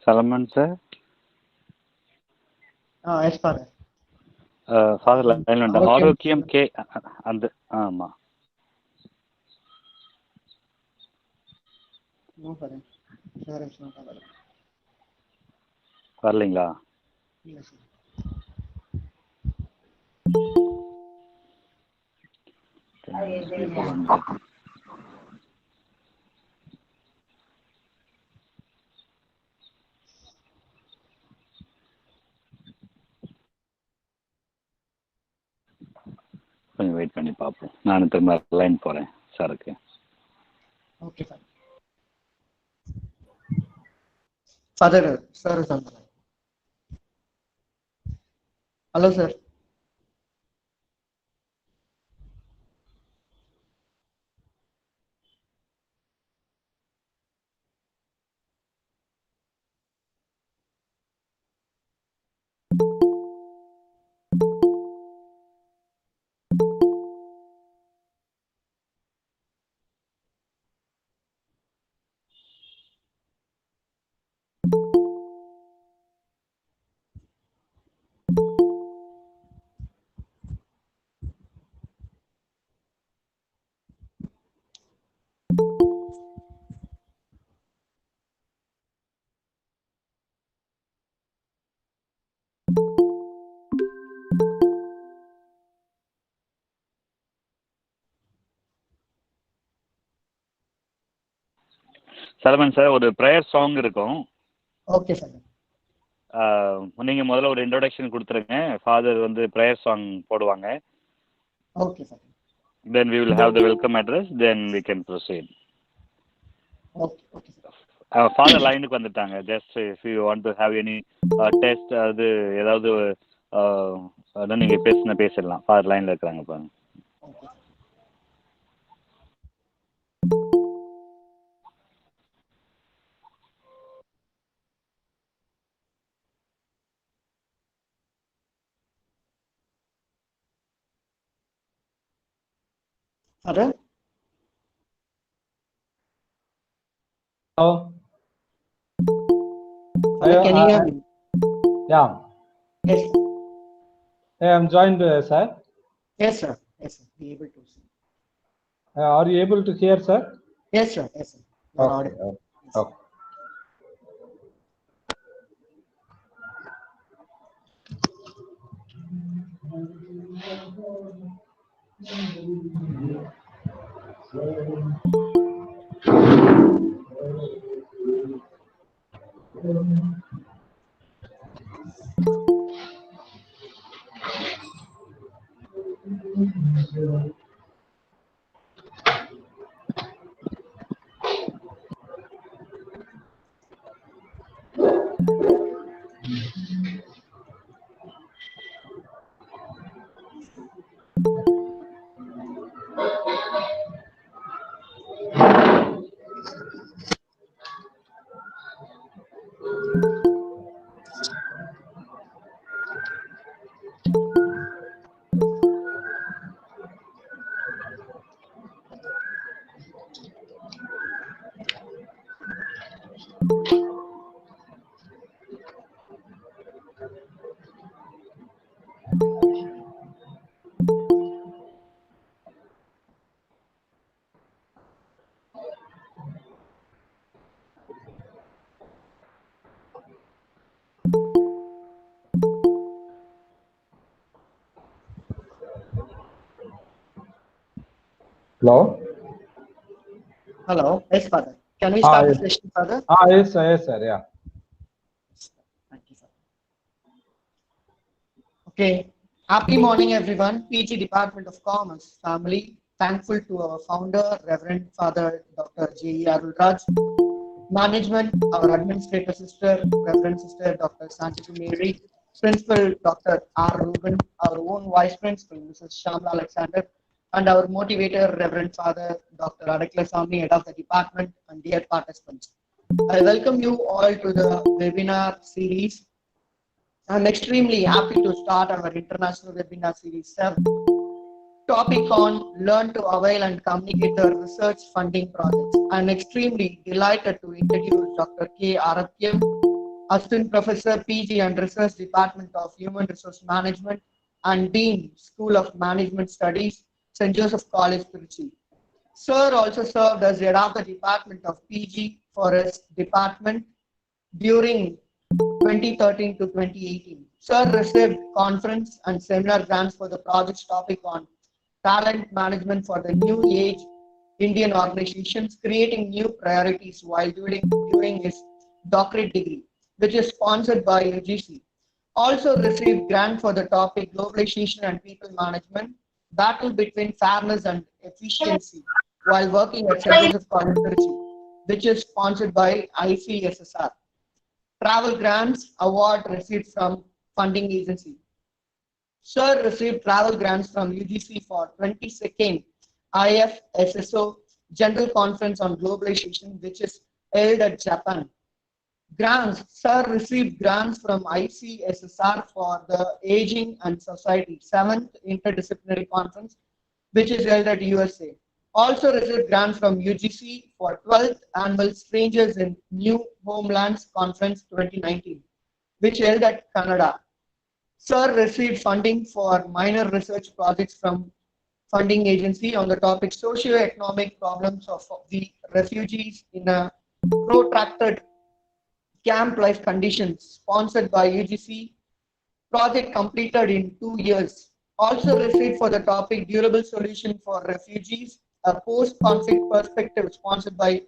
Solomon sir. Yes, Father. Father line ഉണ്ട്. ആരോഗ്യം K അത് ആമാ. No, Father. Sure, Father. வரலீங்களா? Yes, sir. கொஞ்சம் வெயிட் பண்ணி பார்ப்போம். நான் திரும்ப லைன் போகிறேன் சாருக்கு. Okay, Father. Father, sir is on the line. Hello, sir. சலமன் sir, ஒரு ப்ரேயர் சாங் இருக்கும். Okay, Father. நீங்கள் முதல்ல ஒரு இன்ட்ரோடக்ஷன் கொடுத்துருங்க. ஃபாதர் வந்து ப்ரேயர் சாங் போடுவாங்க. Okay, Father. Then we will have the welcome address. Then we can proceed. Okay, okay, sir. Father லைனுக்கு வந்துட்டாங்க. Just if you want to have any test அது ஏதாவது அதான் நீங்கள் பேசிடலாம். ஃபாதர் லைனில் இருக்கிறாங்க பாருங்க. Okay. Father? Hello. Father, can you hear me? Yeah. Yes, sir. I am joined, sir. Yes, sir. Yes, sir. Be able to see. Are you able to hear, sir? Yes, sir. Yes, sir. You are Okay. audible. Yes, Okay. Hello. Hello. Yes, Father. Can we start the Yes. session, Father? Yes, sir. Yes, sir. Yeah. Thank you, Father. Okay. Happy morning, everyone. PG Department of Commerce family. Thankful to our founder, Reverend Father Dr. J. Arulraj. Management, our administrator sister, Reverend Sister Dr. Sanjita Mary. Principal Dr. R. Ruben. Our own Vice Principal, Mrs. Shamla Alexander. And our motivator, Reverend Father Dr. Adakla Swami, Head of the Department, and dear participants. I welcome you all to the webinar series. I'm extremely happy to start our international webinar series 7. Topic on learn to avail and communicate the research funding projects. I'm extremely delighted to introduce Dr. K. Aratyam, Assistant Professor, PG and Research Department of Human Resource Management, and Dean, School of Management Studies, St. Joseph College, Trichy. Sir also served as head of the Department of PG for his department during 2013 to 2018. Sir received conference and seminar grants for the project's topic on talent management for the new age Indian organizations, creating new priorities while doing his doctorate degree, which is sponsored by UGC. Also received grant for the topic globalization and people management, battle between fairness and efficiency while working at St. Joseph College, Trichy, which is sponsored by ICSSR. Travel grants award received from funding agency. Sir received travel grants from UGC for 22nd IFSSO General Conference on Globalization, which is held at Japan. Grants. Sir received grants from ICSSR for the Aging and Society 7th Interdisciplinary Conference, which is held at USA. Also received grants from UGC for 12th Annual Strangers in New Homelands Conference 2019, which held at Canada. Sir received funding for minor research projects from funding agency on the topic socio-economic problems of the refugees in a protracted camp life conditions, sponsored by UGC, project completed in 2 years. Also received for the topic durable solution for refugees, a post-conflict perspective, sponsored by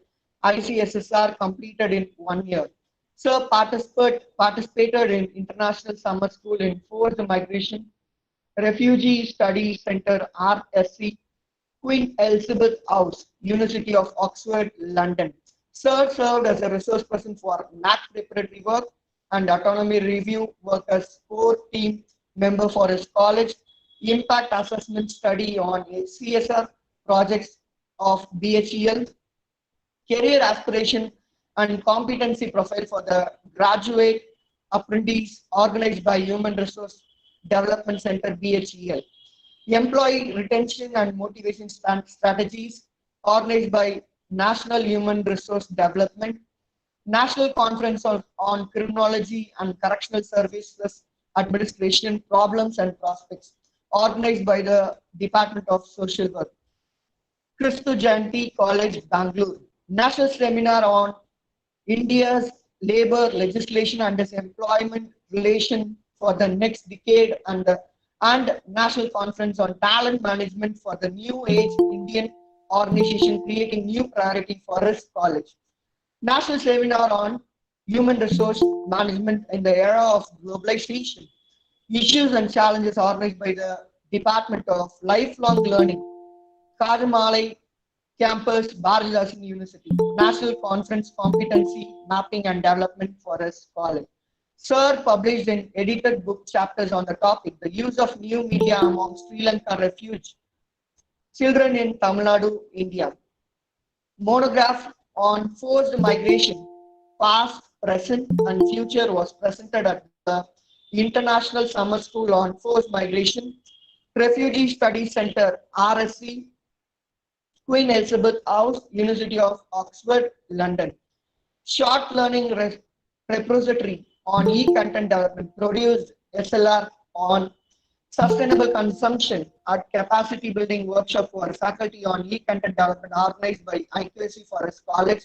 ICSSR, completed in 1 year. Sir participated in International Summer School in Forced Migration, Refugee Studies Center RSC, Queen Elizabeth House, University of Oxford, London. Sir served as a resource person for NAC preparatory work and autonomy review work as core team member for his college, impact assessment study on CSR projects of BHEL, career aspiration and competency profile for the graduate apprentice organized by Human Resource Development Center BHEL, employee retention and motivation strategies organized by National Human Resource Development, National Conference on Criminology and Correctional Services Administration Problems and Prospects, organized by the Department of Social Work, Christu Jayanti College, Bangalore, National Seminar on India's labor legislation and its employment relation for the next decade, and National Conference on Talent Management for the New Age Indian Organization, creating new priority for his college. National Seminar on Human Resource Management in the Era of Globalization, Issues and Challenges, organized by the Department of Lifelong Learning, Karamalai Campus, Bharatidasan University, National Conference Competency Mapping and Development for his college. Sir published in edited book chapters on the topic, the use of new media among Sri Lanka refugees, children in Tamil Nadu, India. Monograph on forced migration, past, present, and future was presented at the International Summer School on Forced Migration, Refugee Studies Center, RSC, Queen Elizabeth House, University of Oxford, London. Short learning repository on e-content development, produced SLR on sustainable consumption at capacity building workshop for faculty on e-content development, organized by IQAC for his college.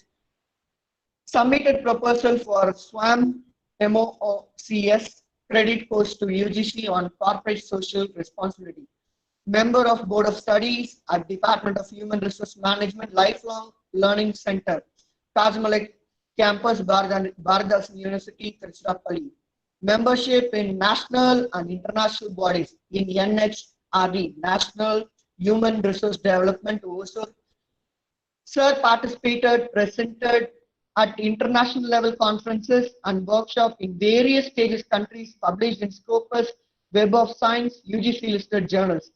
Submitted proposal for SWAM MOOCS credit course to UGC on corporate social responsibility. Member of Board of Studies at Department of Human Resource Management, Lifelong Learning Center, Taj Mahal Campus, Bharatidasan University, Tiruchirappalli. Membership in national and international bodies in NHRD, National Human Resource Development, OSOR. Sir participated, presented at international level conferences and workshops in various stages countries, published in Scopus, Web of Science, UGC listed journals.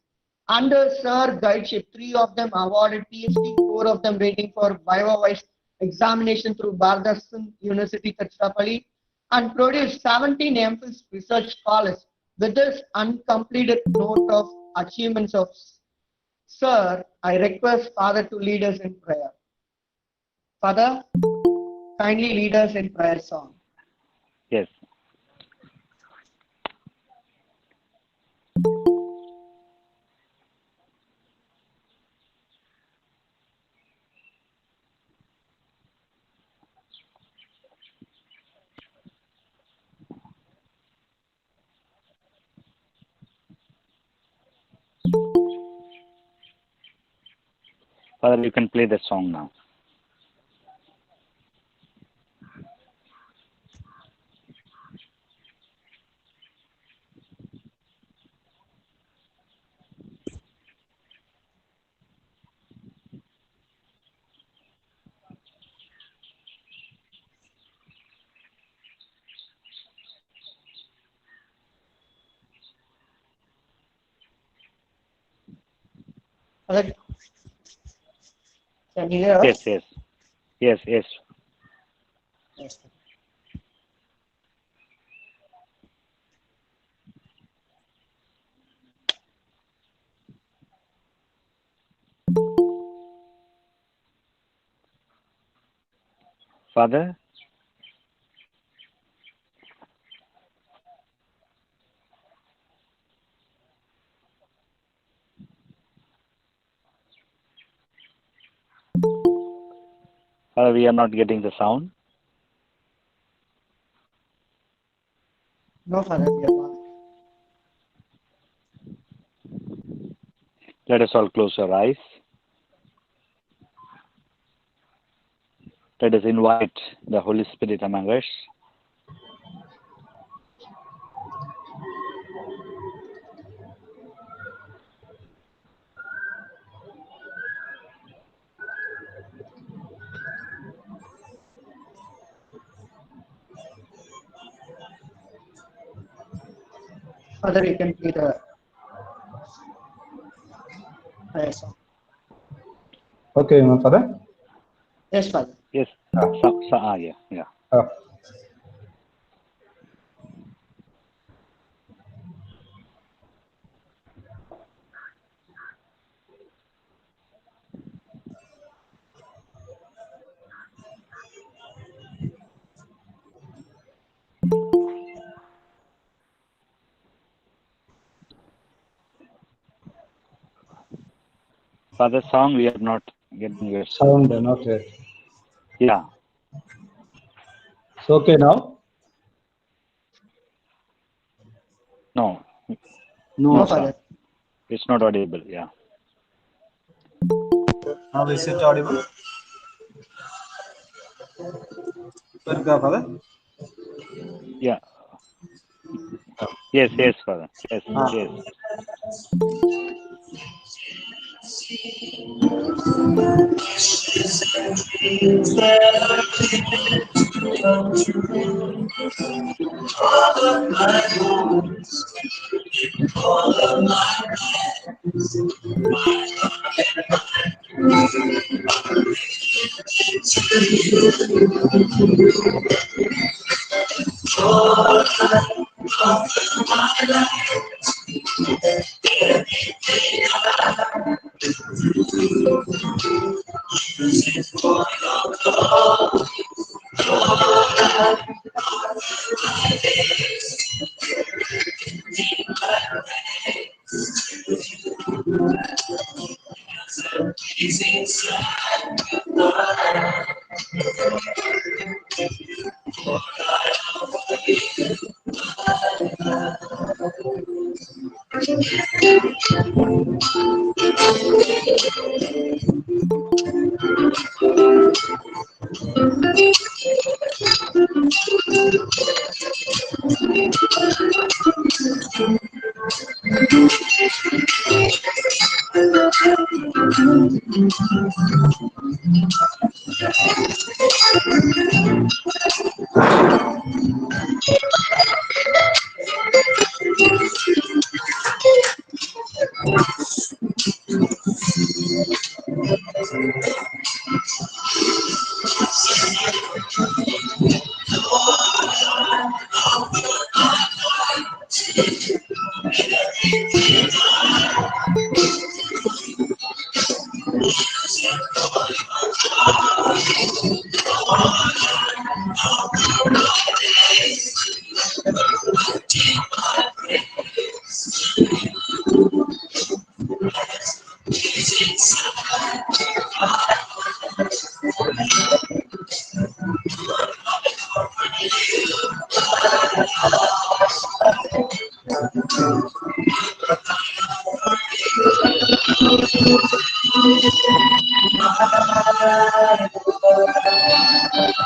Under Sir guideship, 3 of them awarded PhD, 4 of them waiting for Viva-wise examination through Bharatidasan University, Tiruchirappalli, and produced 17 MPhil research scholars with this uncompleted note of achievements of Sir. I request Father to lead us in prayer. Father, kindly lead us in prayer song. Yes. Father, you can play the song now. Father, can you hear us? Yes, yes. Yes, yes. Yes. Father? Father, we are not getting the sound. No, Father, we are not. Let us all close our eyes. Let us invite the Holy Spirit among us. Father, you can play the prayer song. Okay, my father. Yes, Father. Yes. Yeah, yeah. Oh. Father, song we are not getting your Sound not yet. Yeah. It's okay now? No. No, Sir. Father. It's not audible. Yeah. Now is it audible? Father? Yeah. Yes, yes, Father. Yes, yes.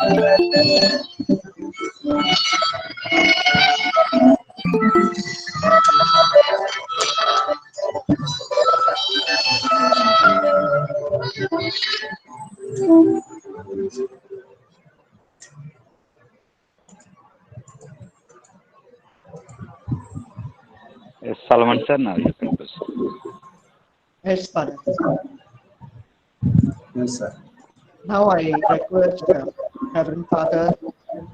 Yes, Solomon sir, now you can proceed. Yes, Father. Yes, sir. Now I request Reverend Father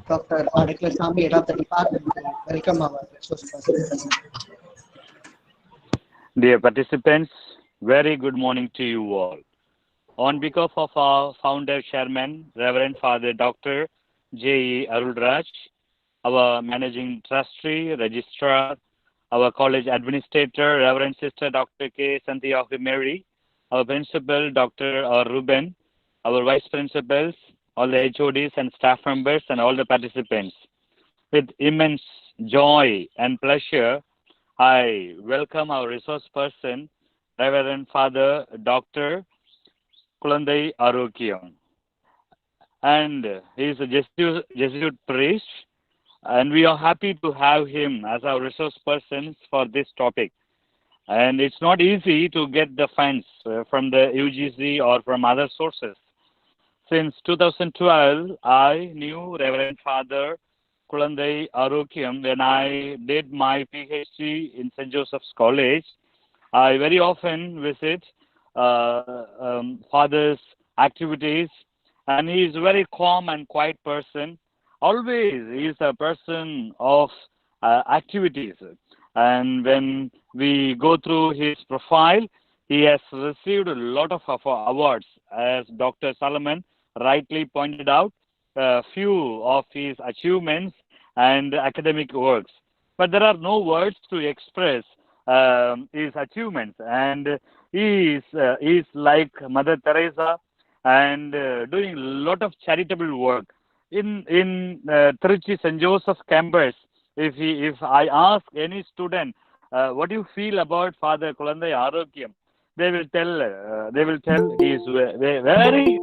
Dr. Adekla Sami, head of the department, to welcome our resource person. Dear participants, very good morning to you all. On behalf of our founder chairman, Reverend Father Dr. J.E. Arulraj, our managing trustee, registrar, our college administrator, Reverend Sister Dr. K. Santiago Mary, our principal, Dr. Ruben, our vice principals, all the HODs and staff members, and all the participants. With immense joy and pleasure, I welcome our resource person, Reverend Father Dr. Kulandai Arokyam. And he is a Jesuit priest, and we are happy to have him as our resource person for this topic. And it's not easy to get the funds from the UGC or from other sources. Since 2012, I knew Reverend Father Kulandai Arokyam when I did my PhD in St. Joseph's College. I very often visit Father's activities, and he is a very calm and quiet person. Always he is a person of activities. And when we go through his profile, he has received a lot of awards, as Dr. Solomon rightly pointed out, a few of his achievements and academic works. But there are no words to express his achievements, and he is like Mother Teresa and doing a lot of charitable work in Trichy St. Joseph campus. If I ask any student, what do you feel about Father Kulandai Arokyam, they will tell he is very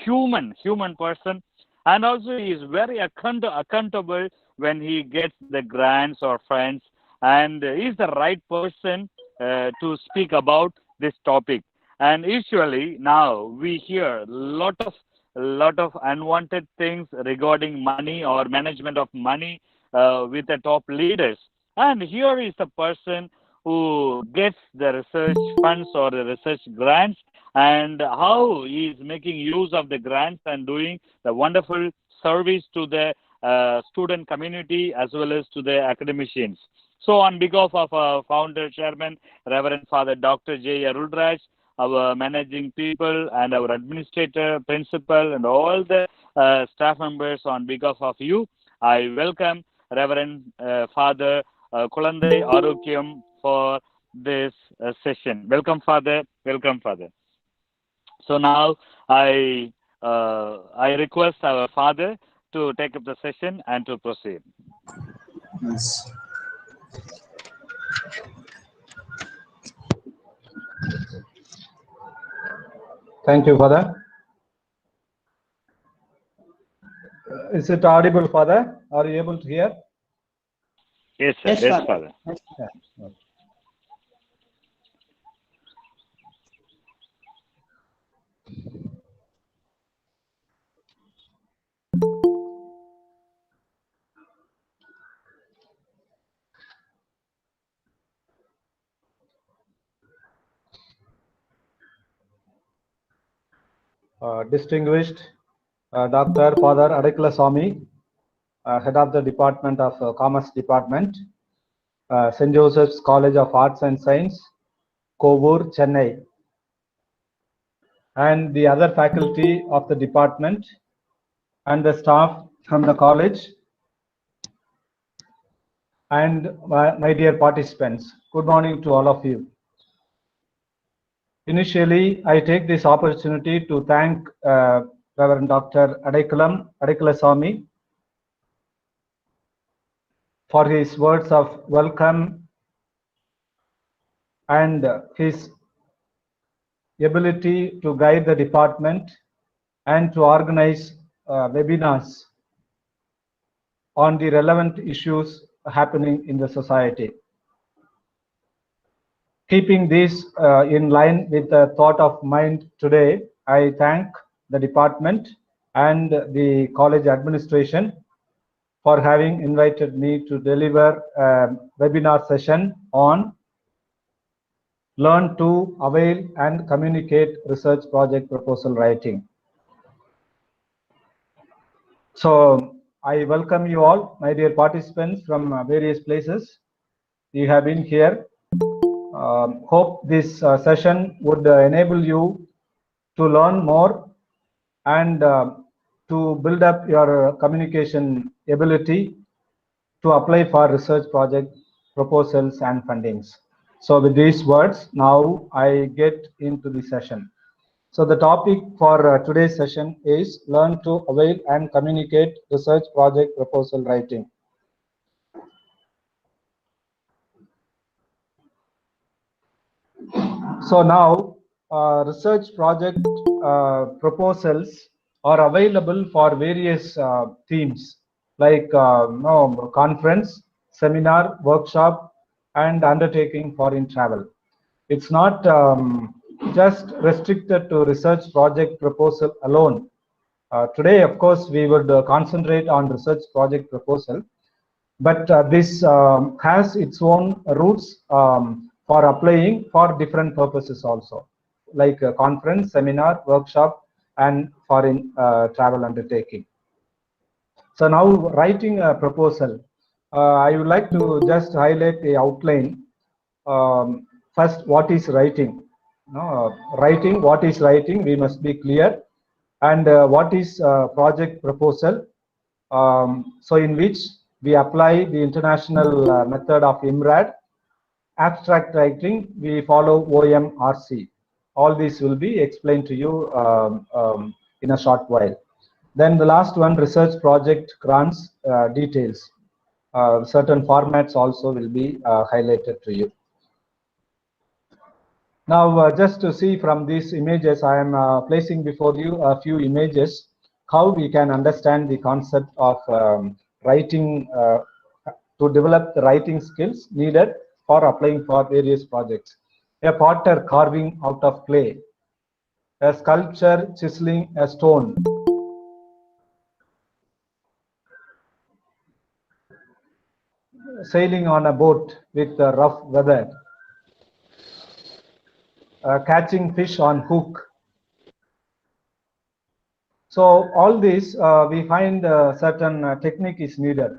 human person, and also he is very accountable when he gets the grants or funds, and he is the right person to speak about this topic. And usually now we hear a lot of unwanted things regarding money or management of money with the top leaders. And here is the person who gets the research funds or the research grants, and how he is making use of the grants and doing the wonderful service to the student community as well as to the academicians. So on behalf of our founder chairman, Reverend Father Dr. J. Arulraj, our managing people and our administrator, principal, and all the staff members, on behalf of you, I welcome Reverend Father Kulandai Arokyam for this session. Welcome, Father. Welcome, Father. So now I request our Father to take up the session and to proceed. Yes. Thank you, Father. Is it audible, Father? Are you able to hear? Yes, sir. Yes, Yes, Father. Father. Yes. Yeah. Okay. Distinguished Dr. Father Adekla Sami, Head of the Department of Commerce Department, St. Joseph's College of Arts and Science, Kovur, Chennai, and the other faculty of the department and the staff from the college, and my dear participants, good morning to all of you. Initially, I take this opportunity to thank Reverend Dr. Adekla Sami for his words of welcome and his ability to guide the department and to organize webinars on the relevant issues happening in the society. Keeping this in line with the thought of mind today, I thank the department and the college administration for having invited me to deliver a webinar session on Learn to Avail and Communicate Research Project Proposal Writing. So I welcome you all, my dear participants from various places. You have been here. Hope this session would enable you to learn more and to build up your communication ability to apply for research project proposals and fundings. So with these words, now I get into the session. So the topic for today's session is Learn to Avail and Communicate Research Project Proposal Writing. So now research project proposals are available for various themes like conference, seminar, workshop, and undertaking foreign travel. It's not just restricted to research project proposal alone. Today, of course, we would concentrate on research project proposal, but this has its own roots for applying for different purposes also, like a conference, seminar, workshop, and foreign travel undertaking. So now writing a proposal, I would like to just highlight the outline. First, what is writing? Writing, what is writing? We must be clear. And what is project proposal? So in which we apply the international method of IMRAD. Abstract writing, we follow OMRC. All this will be explained to you in a short while. Then the last one, research project grants details. Certain formats also will be highlighted to you. Now, just to see from these images, I am placing before you a few images, how we can understand the concept of writing, to develop the writing skills needed for applying for various projects. A potter carving out of clay, a sculptor chiseling a stone, sailing on a boat with rough weather, catching fish on hook. So all this we find certain technique is needed.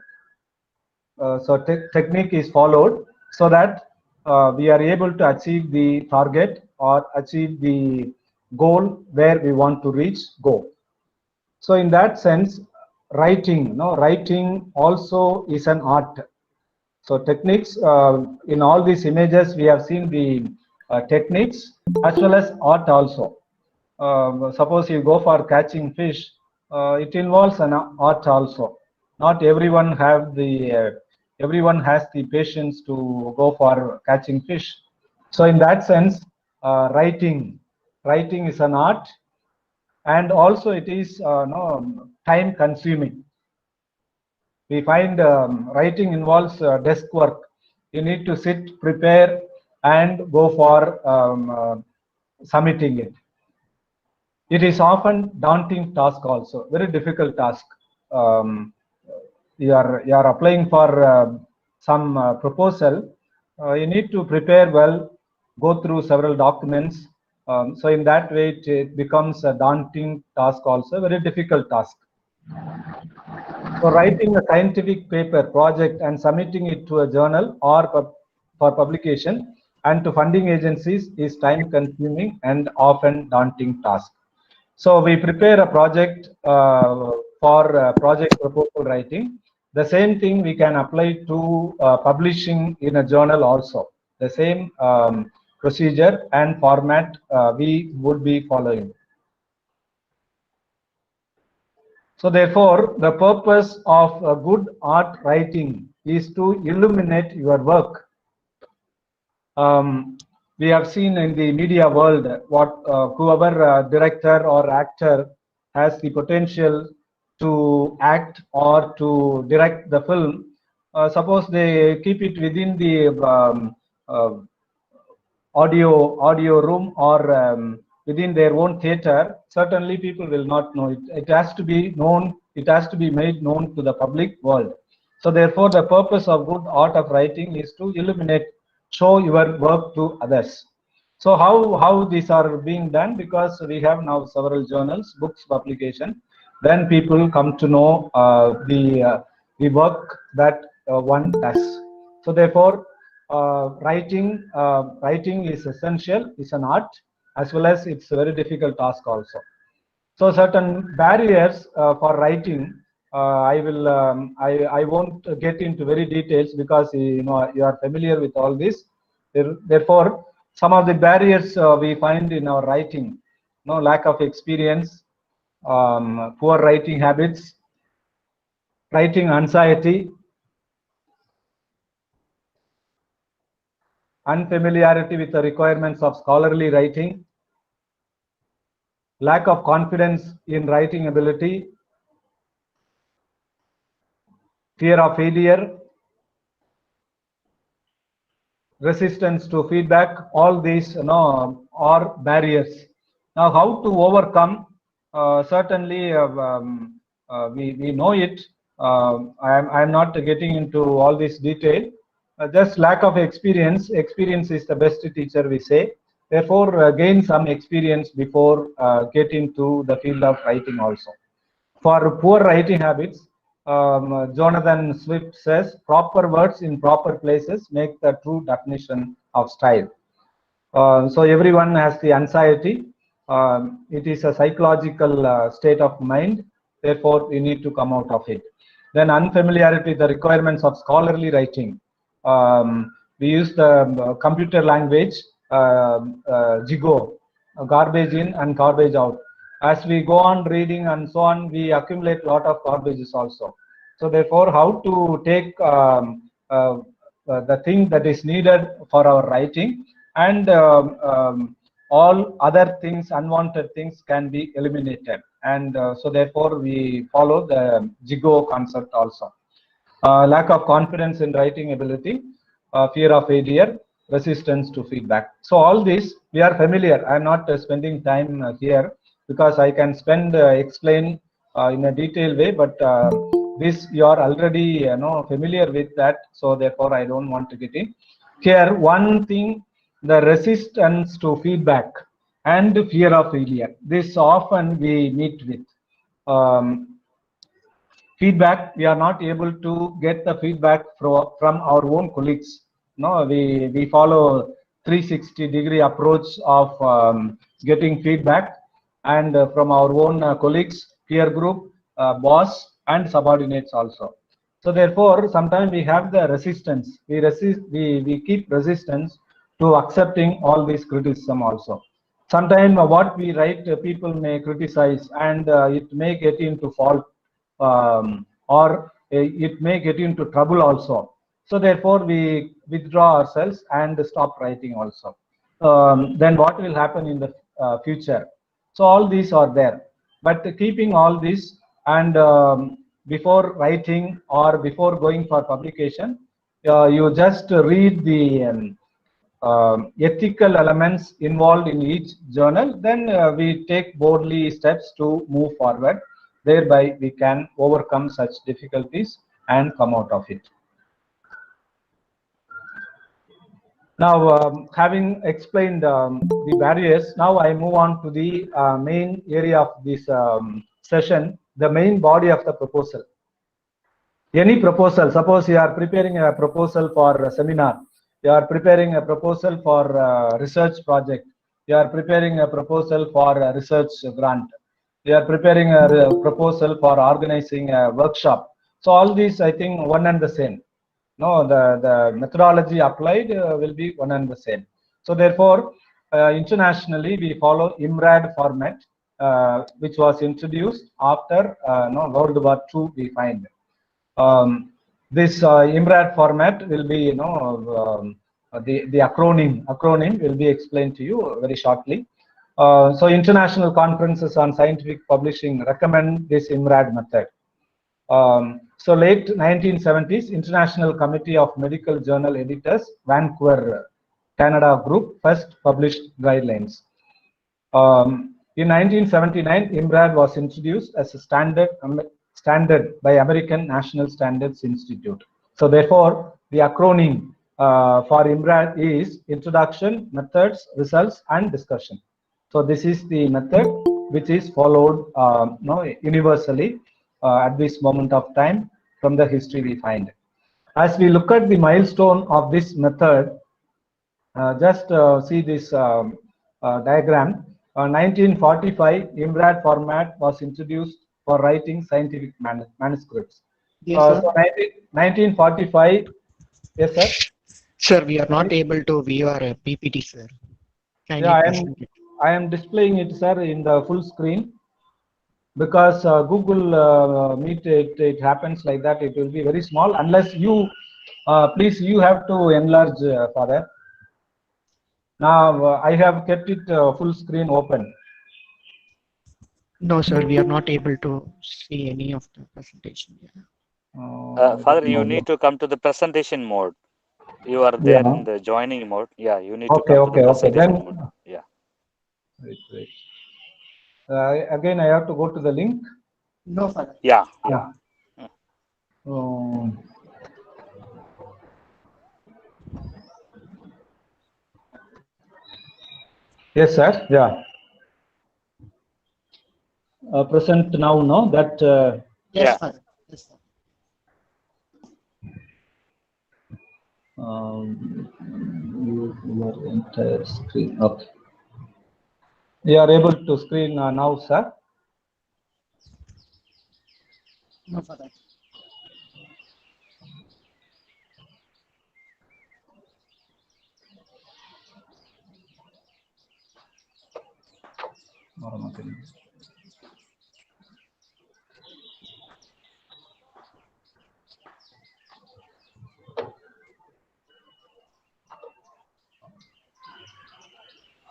So technique is followed so that we are able to achieve the target or achieve the goal where we want to reach, go. So in that sense, writing also is an art. So techniques, in all these images, we have seen the techniques as well as art also. Suppose you go for catching fish, it involves an art also. Not everyone have the everyone has the patience to go for catching fish. So in that sense, writing is an art, and also it is time consuming. We find writing involves desk work. You need to sit, prepare, and go for submitting it. It is often daunting task also, very difficult task. You are applying for some proposal. You need to prepare well, go through several documents. So in that way, it becomes a daunting task also, very difficult task. So writing a scientific paper project and submitting it to a journal or for publication and to funding agencies is time consuming and often daunting task. So we prepare a project for project proposal writing. The same thing we can apply to publishing in a journal also. The same procedure and format we would be following. So therefore, the purpose of a good art writing is to illuminate your work. We have seen in the media world what whoever director or actor has the potential to act or to direct the film, suppose they keep it within the audio room or within their own theater, certainly people will not know it. It has to be known. It has to be made known to the public world. So therefore, the purpose of good art of writing is to illuminate, show your work to others. So how these are being done? Because we have now several journals, books, publication. Then people come to know the work that one does. So therefore, writing is essential. It's an art, as well as it's a very difficult task also. So certain barriers for writing, I won't get into very details because you are familiar with all this. Therefore, some of the barriers we find in our writing, lack of experience, poor writing habits, writing anxiety, unfamiliarity with the requirements of scholarly writing, lack of confidence in writing ability, fear of failure, resistance to feedback. All these are barriers. Now, how to overcome? Certainly, we know it. I'm not getting into all this detail. Just lack of experience. Experience is the best teacher, we say. Therefore, gain some experience before get into the field of writing also. For poor writing habits, Jonathan Swift says, proper words in proper places make the true definition of style. So everyone has the anxiety. It is a psychological state of mind. Therefore, we need to come out of it. Then unfamiliarity with the requirements of scholarly writing. We use the computer language, JIGO, garbage in and garbage out. As we go on reading and so on, we accumulate a lot of garbages also. So therefore, how to take the thing that is needed for our writing, and all other things, unwanted things, can be eliminated. And so therefore, we follow the JIGO concept also. Lack of confidence in writing ability, fear of failure, resistance to feedback. So all these we are familiar. I'm not spending time here because I can explain in a detailed way, but this you are already familiar with that. So therefore, I don't want to get in here. One thing, the resistance to feedback and fear of failure. This often we meet with. Feedback, we are not able to get the feedback from our own colleagues. No, we follow 360-degree approach of getting feedback, and from our own colleagues, peer group, boss, and subordinates also. So therefore, sometimes we have the resistance. We keep resistance to accepting all this criticism also. Sometimes what we write, people may criticize, and it may get into fault, or it may get into trouble also. So therefore, we withdraw ourselves and stop writing also. Then what will happen in the future? So all these are there. But keeping all this, and before writing or before going for publication, you just read the ethical elements involved in each journal. Then we take boldly steps to move forward. Thereby, we can overcome such difficulties and come out of it. Now, having explained the barriers, now I move on to the main area of this session, the main body of the proposal. Any proposal, suppose you are preparing a proposal for a seminar, you are preparing a proposal for a research project, you are preparing a proposal for a research grant, you are preparing a proposal for organizing a workshop. So all these, I think, one and the same. No, the methodology applied will be one and the same. So therefore, internationally, we follow IMRAD format, which was introduced after World War II, we find. This IMRAD format will be, the acronym will be explained to you very shortly. So international conferences on scientific publishing recommend this IMRAD method. So late 1970s, International Committee of Medical Journal Editors, Vancouver, Canada group first published guidelines. In 1979, IMRAD was introduced as a standard by American National Standards Institute. So therefore, the acronym for IMRAD is Introduction, Methods, Results, and Discussion. So this is the method which is followed universally at this moment of time from the history we find. As we look at the milestone of this method, just see this diagram. 1945, IMRAD format was introduced for writing scientific manuscripts. Yes, sir. So 1945, yes, sir. Sir, we are not able to view our PPT, sir. Yeah, I am displaying it, sir, in the full screen. Because Google Meet, it happens like that. It will be very small unless you, please, you have to enlarge, Father. Now I have kept it full screen open. No, sir, we are not able to see any of the presentation. Father, you need to come to the presentation mode. You are there in the joining mode. Yeah, you need to come to the presentation mode. Yeah. Wait. Again, I have to go to the link. No, Father. Yeah. Yes, sir. Yeah. Present now, no? That. Yes, Father. Yes, sir. Your entire screen. Okay. You are able to screen now, sir. No, Father.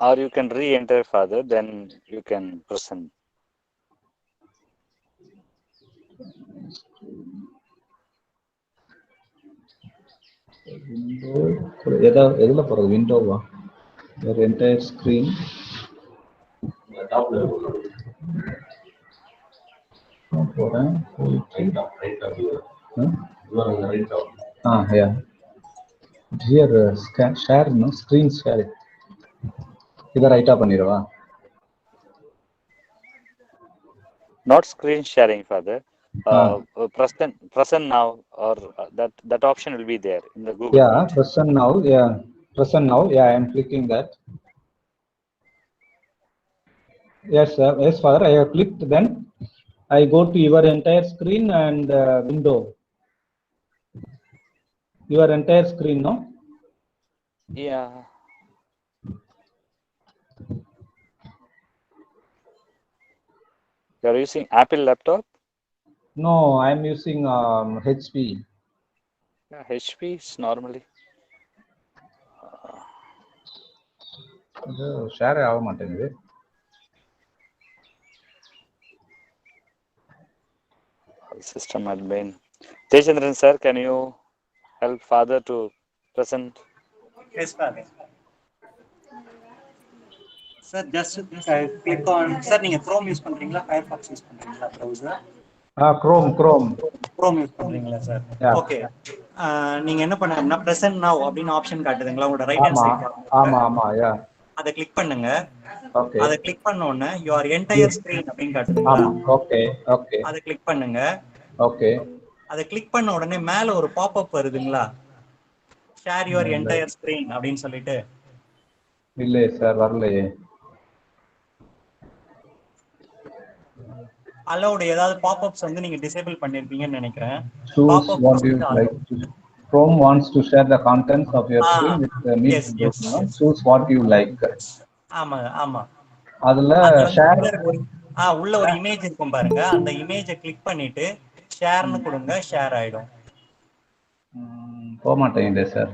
Or you can re-enter, Father, then you can present. Window, your entire screen. Yeah. Here, share, no? Screen share. Either right up on Not screen sharing, Father. Present now, or that option will be there in the Google Yeah, Meet. present now. Yeah, present now. Yeah, I am clicking that. Yes, sir. Yes, Father. I have clicked. Then I go to your entire screen and window. Your entire screen, no? Yeah. You are using Apple laptop? No, I am using HP. Yeah, HP is normally. Share ஆக மாட்டேங்குது. System admin. Tejendran sir, can you help Father to present? Yes, Father. Sir, just click on. Sir, நீங்க Chrome use பண்றீங்களா? Firefox use பண்றீங்களா? Browser. Chrome. Chrome use பண்றீங்களா sir? Okay. நீங்க என்ன பண்ணனும்னா present now அப்படின option காட்டுதுங்களா உங்க ரைட் ஹேண்ட் சைடுல? ஆமா, யா. அத கிளிக் பண்ணுங்க. ஓகே. அத கிளிக் பண்ண உடனே your entire screen அப்படினு காட்டுதுங்களா? ஓகே. அத கிளிக் பண்ணுங்க. ஓகே. அத கிளிக் பண்ண உடனே மேல ஒரு பாப் அப் வருதுங்களா? share your entire screen அப்படினு சொல்லிட்டு. இல்ல சார், வரலையே. allowed ஏதாவது பாப்அப்ஸ் வந்து நீங்க டிசேபிள் பண்ணிருப்பீங்கன்னு நினைக்கிறேன். Choose what you like to. Chrome wants to share the contents of your screen with the Meet group. Choose what you like. ஆமா. அதுல ஷேர் உள்ள ஒரு இமேஜ் இருக்கும் பாருங்க. அந்த இமேஜை கிளிக் பண்ணிட்டு ஷேர்னு கொடுங்க. ஷேர் ஆயிடும். போக மாட்டேங்குதே sir.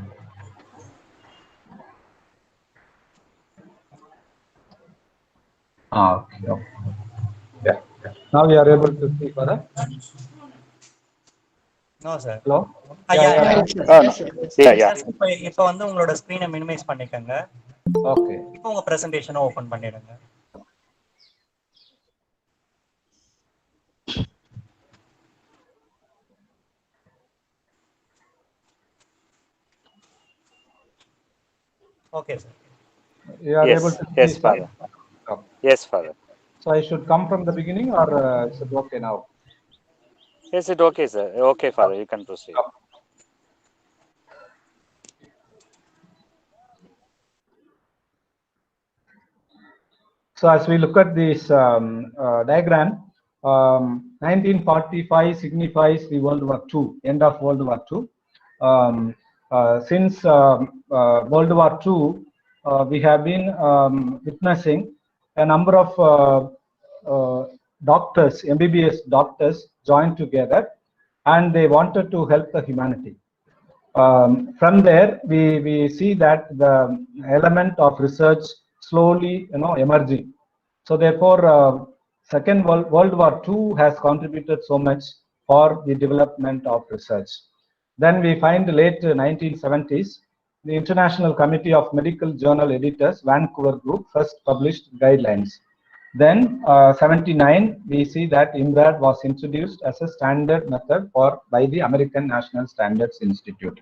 Okay. Okay. Yeah. Now you are able to see further. No, sir. Hello. Yeah. Yes, Oh, no. yes, yes. Yeah. Just இப்போ வந்து உங்களோட ஸ்கிரீனை மினிமைஸ் பண்ணிக்கங்க. Okay. இப்போ உங்க பிரசன்டேஷனை ஓபன் பண்ணிடுங்க. Okay, sir. You are able to see, Yes, sir? Father. Okay. Yes, Father. So I should come from the beginning, or is it okay now? Yes, it okay, sir. Okay, Father. You can proceed. Okay. So as we look at this diagram, 1945 signifies the World War II, end of World War II. Since World War II, we have been witnessing a number of doctors, MBBS doctors, joined together, and they wanted to help the humanity. From there, we see that the element of research slowly, emerging. So therefore, Second World War II has contributed so much for the development of research. Then we find late 1970s, the International Committee of Medical Journal Editors, Vancouver Group, first published guidelines. Then 79, we see that IMRAD was introduced as a standard method by the American National Standards Institute.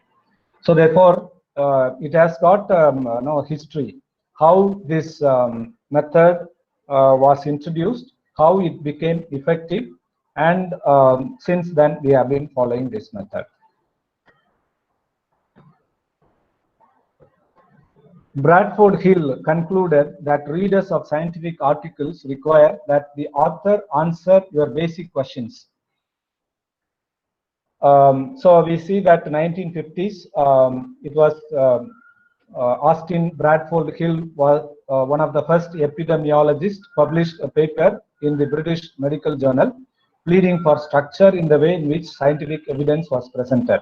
So therefore, it has got history, how this method was introduced, how it became effective, and since then we have been following this method. Bradford Hill concluded that readers of scientific articles require that the author answer your basic questions. So we see that 1950s, it was Austin Bradford Hill was one of the first epidemiologists, published a paper in the British Medical Journal, pleading for structure in the way in which scientific evidence was presented.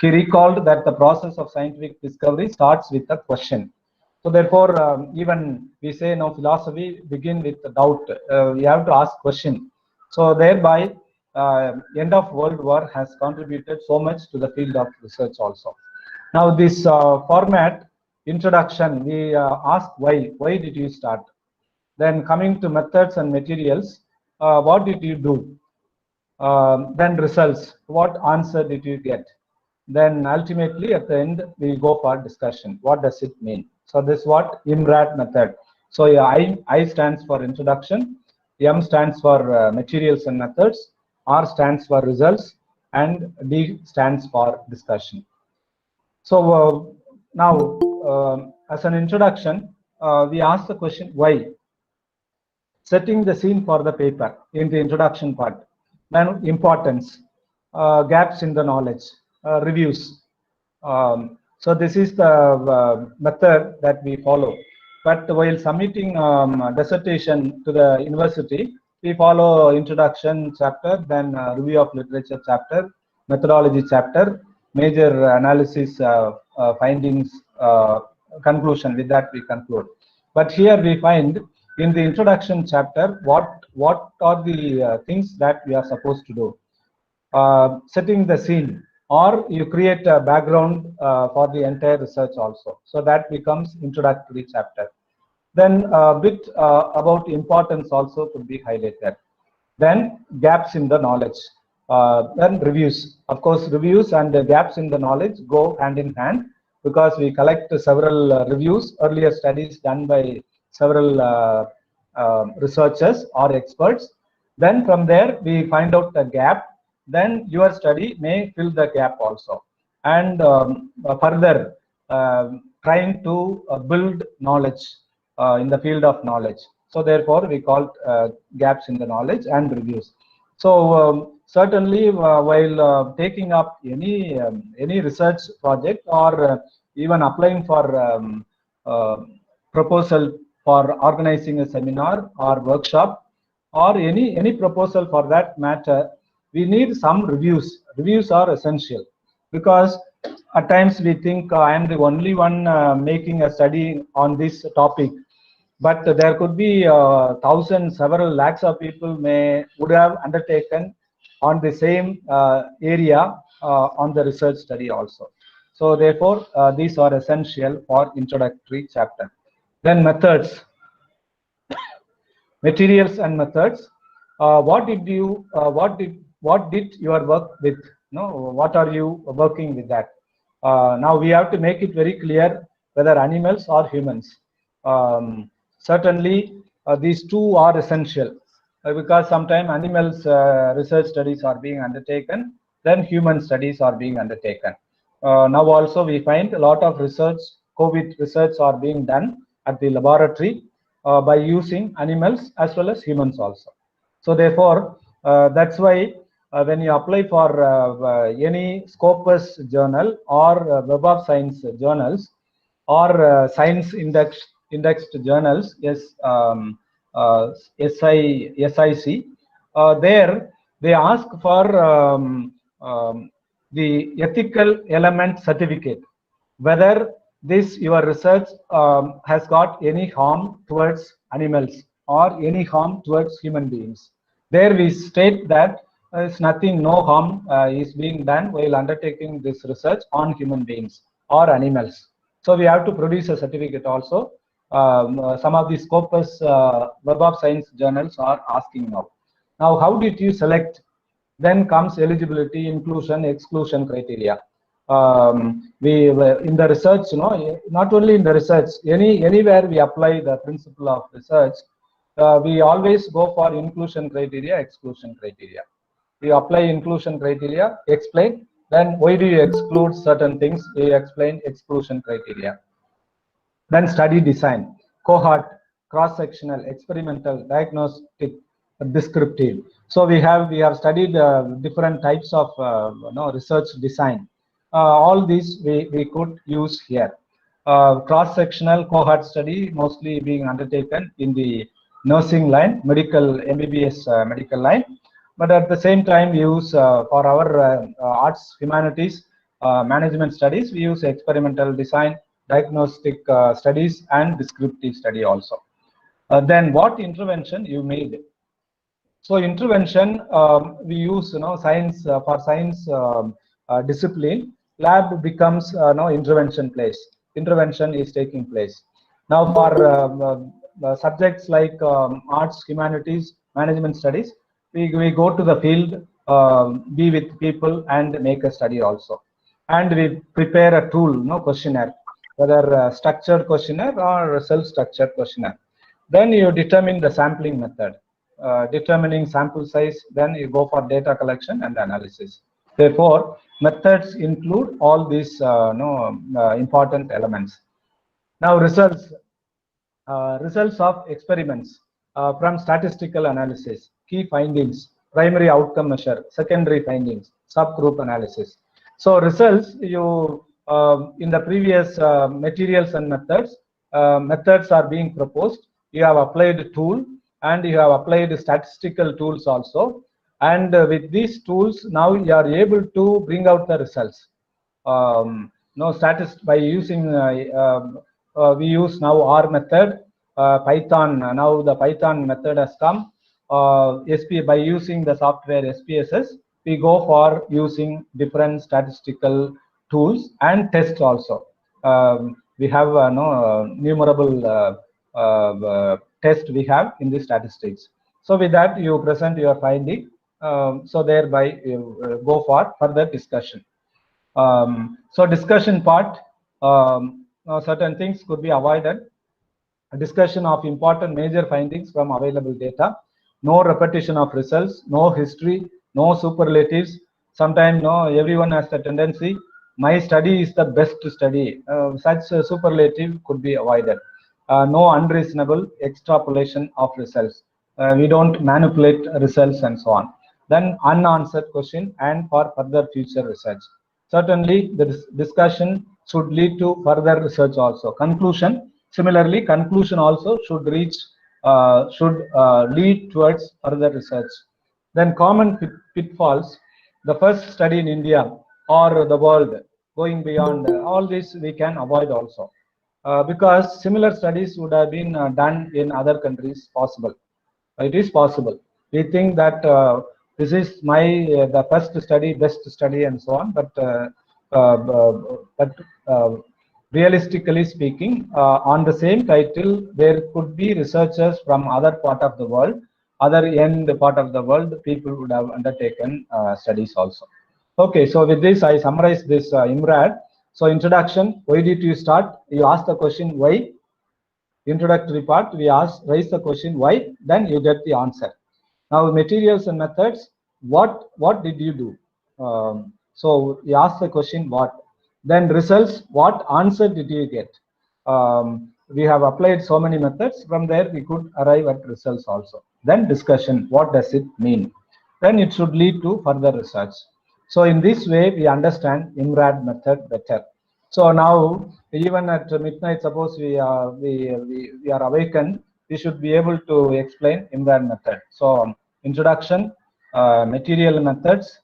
He recalled that the process of scientific discovery starts with a question. So therefore, even we say no, philosophy begin with doubt. You have to ask question. So thereby, end of World War has contributed so much to the field of research also. Now this format, introduction, we ask why did you start? Then coming to methods and materials, what did you do? Then results, what answer did you get? Then ultimately at the end we go for discussion. What does it mean? So this is what IMRAD method. So I stands for introduction, M stands for materials and methods, R stands for results, and D stands for discussion. So now as an introduction, we ask the question why, setting the scene for the paper in the introduction part. Then importance, gaps in the knowledge, reviews. So this is the method that we follow. But while submitting dissertation to the university, we follow introduction chapter, then review of literature chapter, methodology chapter, major analysis findings, conclusion. With that we conclude. But here we find in the introduction chapter what are the things that we are supposed to do. Setting the scene, or you create a background for the entire research also. So that becomes introductory chapter. Then a bit about importance also could be highlighted. Then gaps in the knowledge. Then reviews. Of course, reviews and the gaps in the knowledge go hand in hand, because we collect several reviews, earlier studies done by several researchers or experts. Then from there we find out the gap. Then your study may fill the gap also, and further trying to build knowledge in the field of knowledge. So therefore we call gaps in the knowledge and reviews. So certainly while taking up any research project, or even applying for proposal for organizing a seminar or workshop, or any proposal for that matter, we need some reviews. Reviews are essential, because at times we think I am the only one making a study on this topic. but there could be thousands, several lakhs of people would have undertaken on the same area on the research study also. So therefore, these are essential for introductory chapter. Then methods, materials and methods. What did your work with? No, what are you working with that? Now we have to make it very clear whether animals or humans. Certainly, these two are essential because sometimes animals research studies are being undertaken, then human studies are being undertaken. Now also we find a lot of research, COVID research are being done at the laboratory by using animals as well as humans also. So therefore, that's why when you apply for any Scopus journal or Web of Science journals or science indexed journals, SIC, there they ask for the ethical element certificate, whether this your research has got any harm towards animals or any harm towards human beings. There we state that it's nothing, no harm is being done while undertaking this research on human beings or animals. So we have to produce a certificate also. Some of the Scopus Web of Science journals are asking now. Now, how did you select? Then comes eligibility, inclusion, exclusion criteria. We in the research, not only in the research, anywhere we apply the principle of research, we always go for inclusion criteria, exclusion criteria. We apply inclusion criteria, explain, then why do you exclude certain things? We explain exclusion criteria. Then study design, cohort, cross-sectional, experimental, diagnostic, descriptive. So we have studied different types of research design. All these we could use here. Cross-sectional cohort study mostly being undertaken in the nursing line, medical MBBS medical line, but at the same time we use for our arts, humanities, management studies, we use experimental design, diagnostic studies and descriptive study also. Then what intervention you made? So intervention, we use science for science discipline. Lab becomes intervention place. Intervention is taking place. Now for subjects like arts, humanities, management studies, we go to the field, be with people and make a study also. And we prepare a tool, questionnaire, whether structured questionnaire or self-structured questionnaire. Then you determine the sampling method. Determining sample size, then you go for data collection and analysis. Therefore, methods include all these important elements. Now, results of experiments from statistical analysis, key findings, primary outcome measure, secondary findings, subgroup analysis. So results, you in the previous materials and methods are being proposed. You have applied a tool and you have applied statistical tools also. And with these tools, now you are able to bring out the results. By using, we use now R method, Python. Now the Python method has come. By using the software SPSS, we go for using different statistical tools and tests also. We have numerable test we have in the statistics. So with that, you present your finding. So thereby you go for further discussion. So discussion part, certain things could be avoided. A discussion of important major findings from available data. No repetition of results, no history, no superlatives. Sometimes everyone has the tendency, my study is the best study. Such superlative could be avoided. No unreasonable extrapolation of results. We don't manipulate results and so on. Then unanswered question and for further future research. Certainly, the discussion should lead to further research also. Conclusion, similarly, conclusion also should lead towards further research. Then common pitfalls, the first study in India or the world, going beyond all this we can avoid also. because similar studies would have been done in other countries possible. It is possible. We think that this is the first study, best study, and so on. But realistically speaking, on the same title, there could be researchers from other part of the world, other end part of the world. People would have undertaken studies also. Okay, so with this, I summarize this IMRAD. So introduction. Why did you start? You ask the question why. Introductory part, we raise the question why, then you get the answer. Now materials and methods, what did you do? So you ask the question what, then results, what answer did you get? We have applied so many methods, from there we could arrive at results also. Then discussion, what does it mean? Then it should lead to further research. So in this way we understand IMRAD method better. So now, even at midnight, suppose we are awakened, we should be able to explain IMRAD method. So introduction, material methods,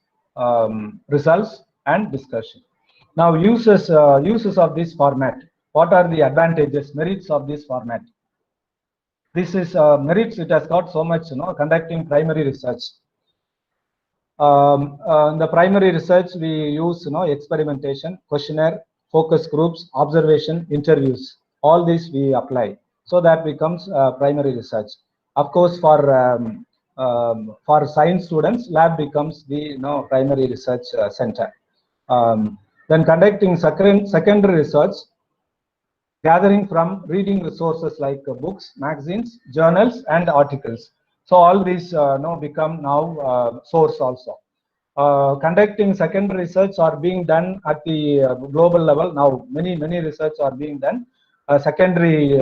results, and discussion. Now uses of this format. What are the advantages, merits of this format? This is merits. It has got so much, conducting primary research. In the primary research, we use experimentation, questionnaire, focus groups, observation, interviews. All these we apply, so that becomes primary research. Of course, for science students, lab becomes the primary research center. Then conducting secondary research, gathering from reading resources like books, magazines, journals, and articles. So all these become now source also. Conducting secondary research are being done at the global level now. Many research are being done. Secondary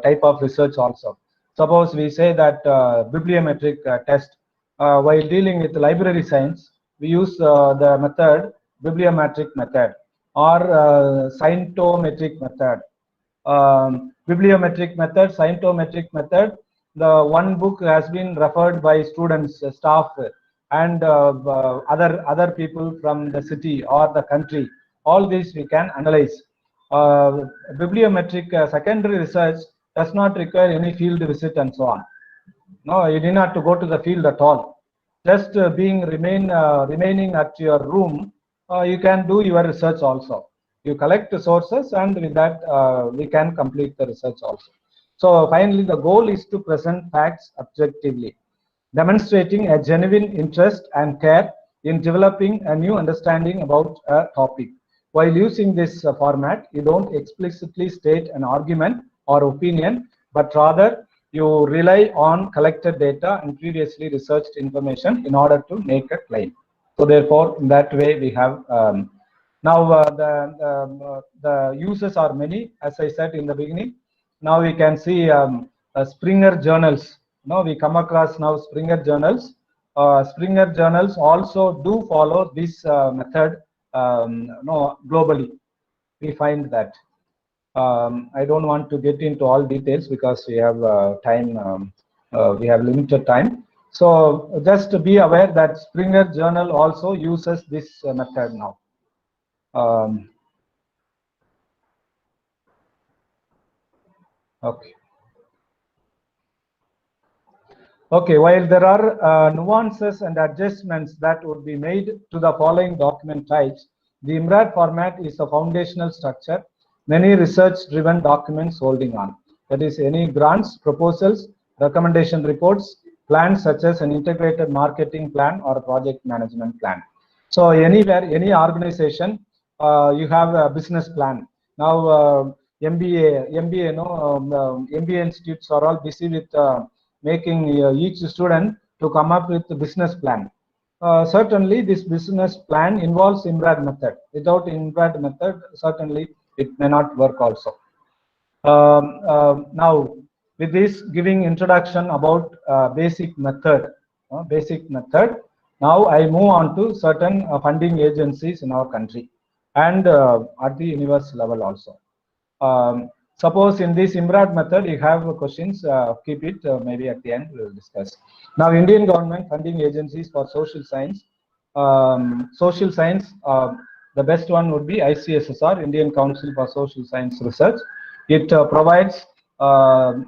type of research also. Suppose we say that bibliometric test. While dealing with library science, we use the method bibliometric method or scientometric method. Bibliometric method, scientometric method. The one book has been referred by students, staff, and other people from the city or the country. All these we can analyze. Bibliometric secondary research does not require any field visit and so on. No, you need not to go to the field at all. Just remaining at your room, you can do your research also. You collect the sources, and with that we can complete the research also. So finally, the goal is to present facts objectively, demonstrating a genuine interest and care in developing a new understanding about a topic. While using this format, you don't explicitly state an argument or opinion, but rather you rely on collected data and previously researched information in order to make a claim. So therefore, in that way, we have now the uses are many, as I said in the beginning. Now we can see Springer journals. Now we come across now Springer journals. Springer journals also do follow this method globally. We find that. I don't want to get into all details because we have time. We have limited time. So just to be aware that Springer journal also uses this method now. Okay. Okay, while there are nuances and adjustments that would be made to the following document types, the IMRAD format is a foundational structure many research-driven documents holding on. That is, any grants, proposals, recommendation reports, plans such as an integrated marketing plan or a project management plan. So anywhere, any organization, you have a business plan. Now MBA institutes are all busy with making each student to come up with a business plan. Certainly this business plan involves IMRAD method. Without IMRAD method, certainly it may not work also. Now with this giving introduction about basic method, now I move on to certain funding agencies in our country and at the universal level also. Suppose in this IMRAD method you have questions, keep it, maybe at the end we will discuss. Now Indian government funding agencies for social science. The best one would be ICSSR, Indian Council for Social Science Research. It provides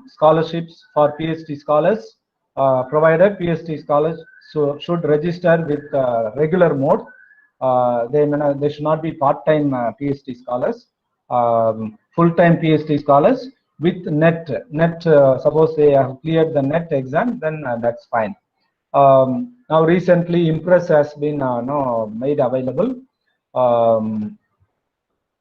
scholarships for PhD scholars, provided PhD scholars should register with regular mode. They should not be part-time PhD scholars. Full-time PhD scholars with net. Suppose they have cleared the net exam, then that's fine. Now recently Impress has been made available, and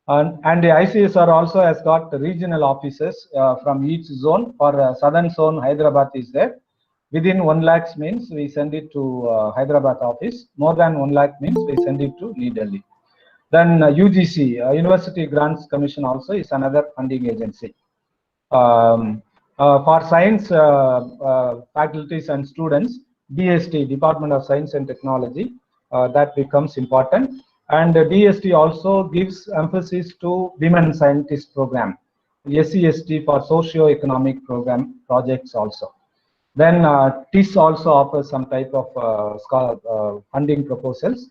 the ICSR also has got regional offices from each zone. For southern zone, Hyderabad is there. Within 1 lakh means we send it to Hyderabad office. More than 1 lakh means we send it to New Delhi. Then UGC, University Grants Commission, also is another funding agency. For science faculties and students, DST, Department of Science and Technology, that becomes important. And DST also gives emphasis to Women Scientist Program, SCST for socio-economic program projects also. Then TIS also offers some type of funding proposals.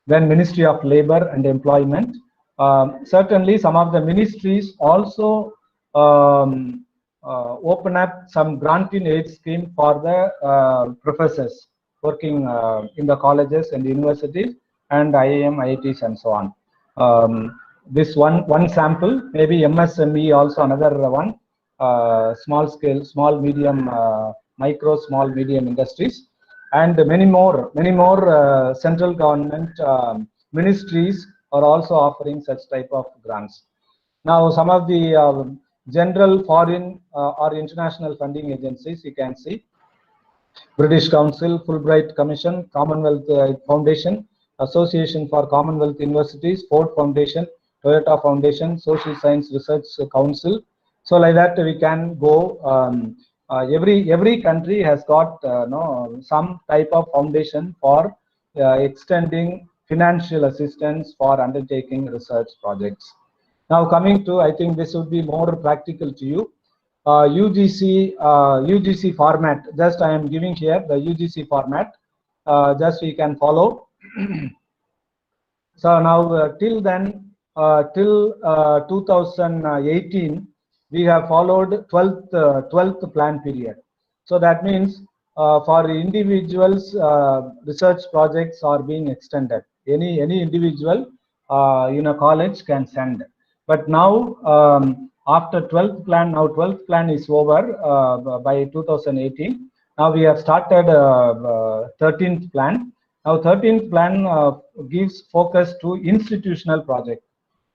Then Ministry of Labor and Employment. Certainly some of the ministries also open up some grant-in-aid scheme for the professors working in the colleges and universities and IIM, IITs and so on. This one sample, maybe MSME also another one, small scale, small, medium, micro, small, medium industries, and many more central government ministries are also offering such type of grants. Now some of the general foreign or international funding agencies you can see: British Council, Fulbright Commission, Commonwealth Foundation, Association for Commonwealth Universities, Ford Foundation, Toyota Foundation, Social Science Research Council. So like that we can go. Every country has got some type of foundation for extending financial assistance for undertaking research projects. Now coming to, I think this would be more practical to you. UGC format. Just I am giving here the UGC format. Just we can follow. So now till then, till 2018, we have followed 12th plan period. So that means for individuals, research projects are being extended. Any individual in a college can send. But now after 12th plan, now 12th plan is over by 2018. Now we have started 13th plan. Now 13th plan gives focus to institutional project.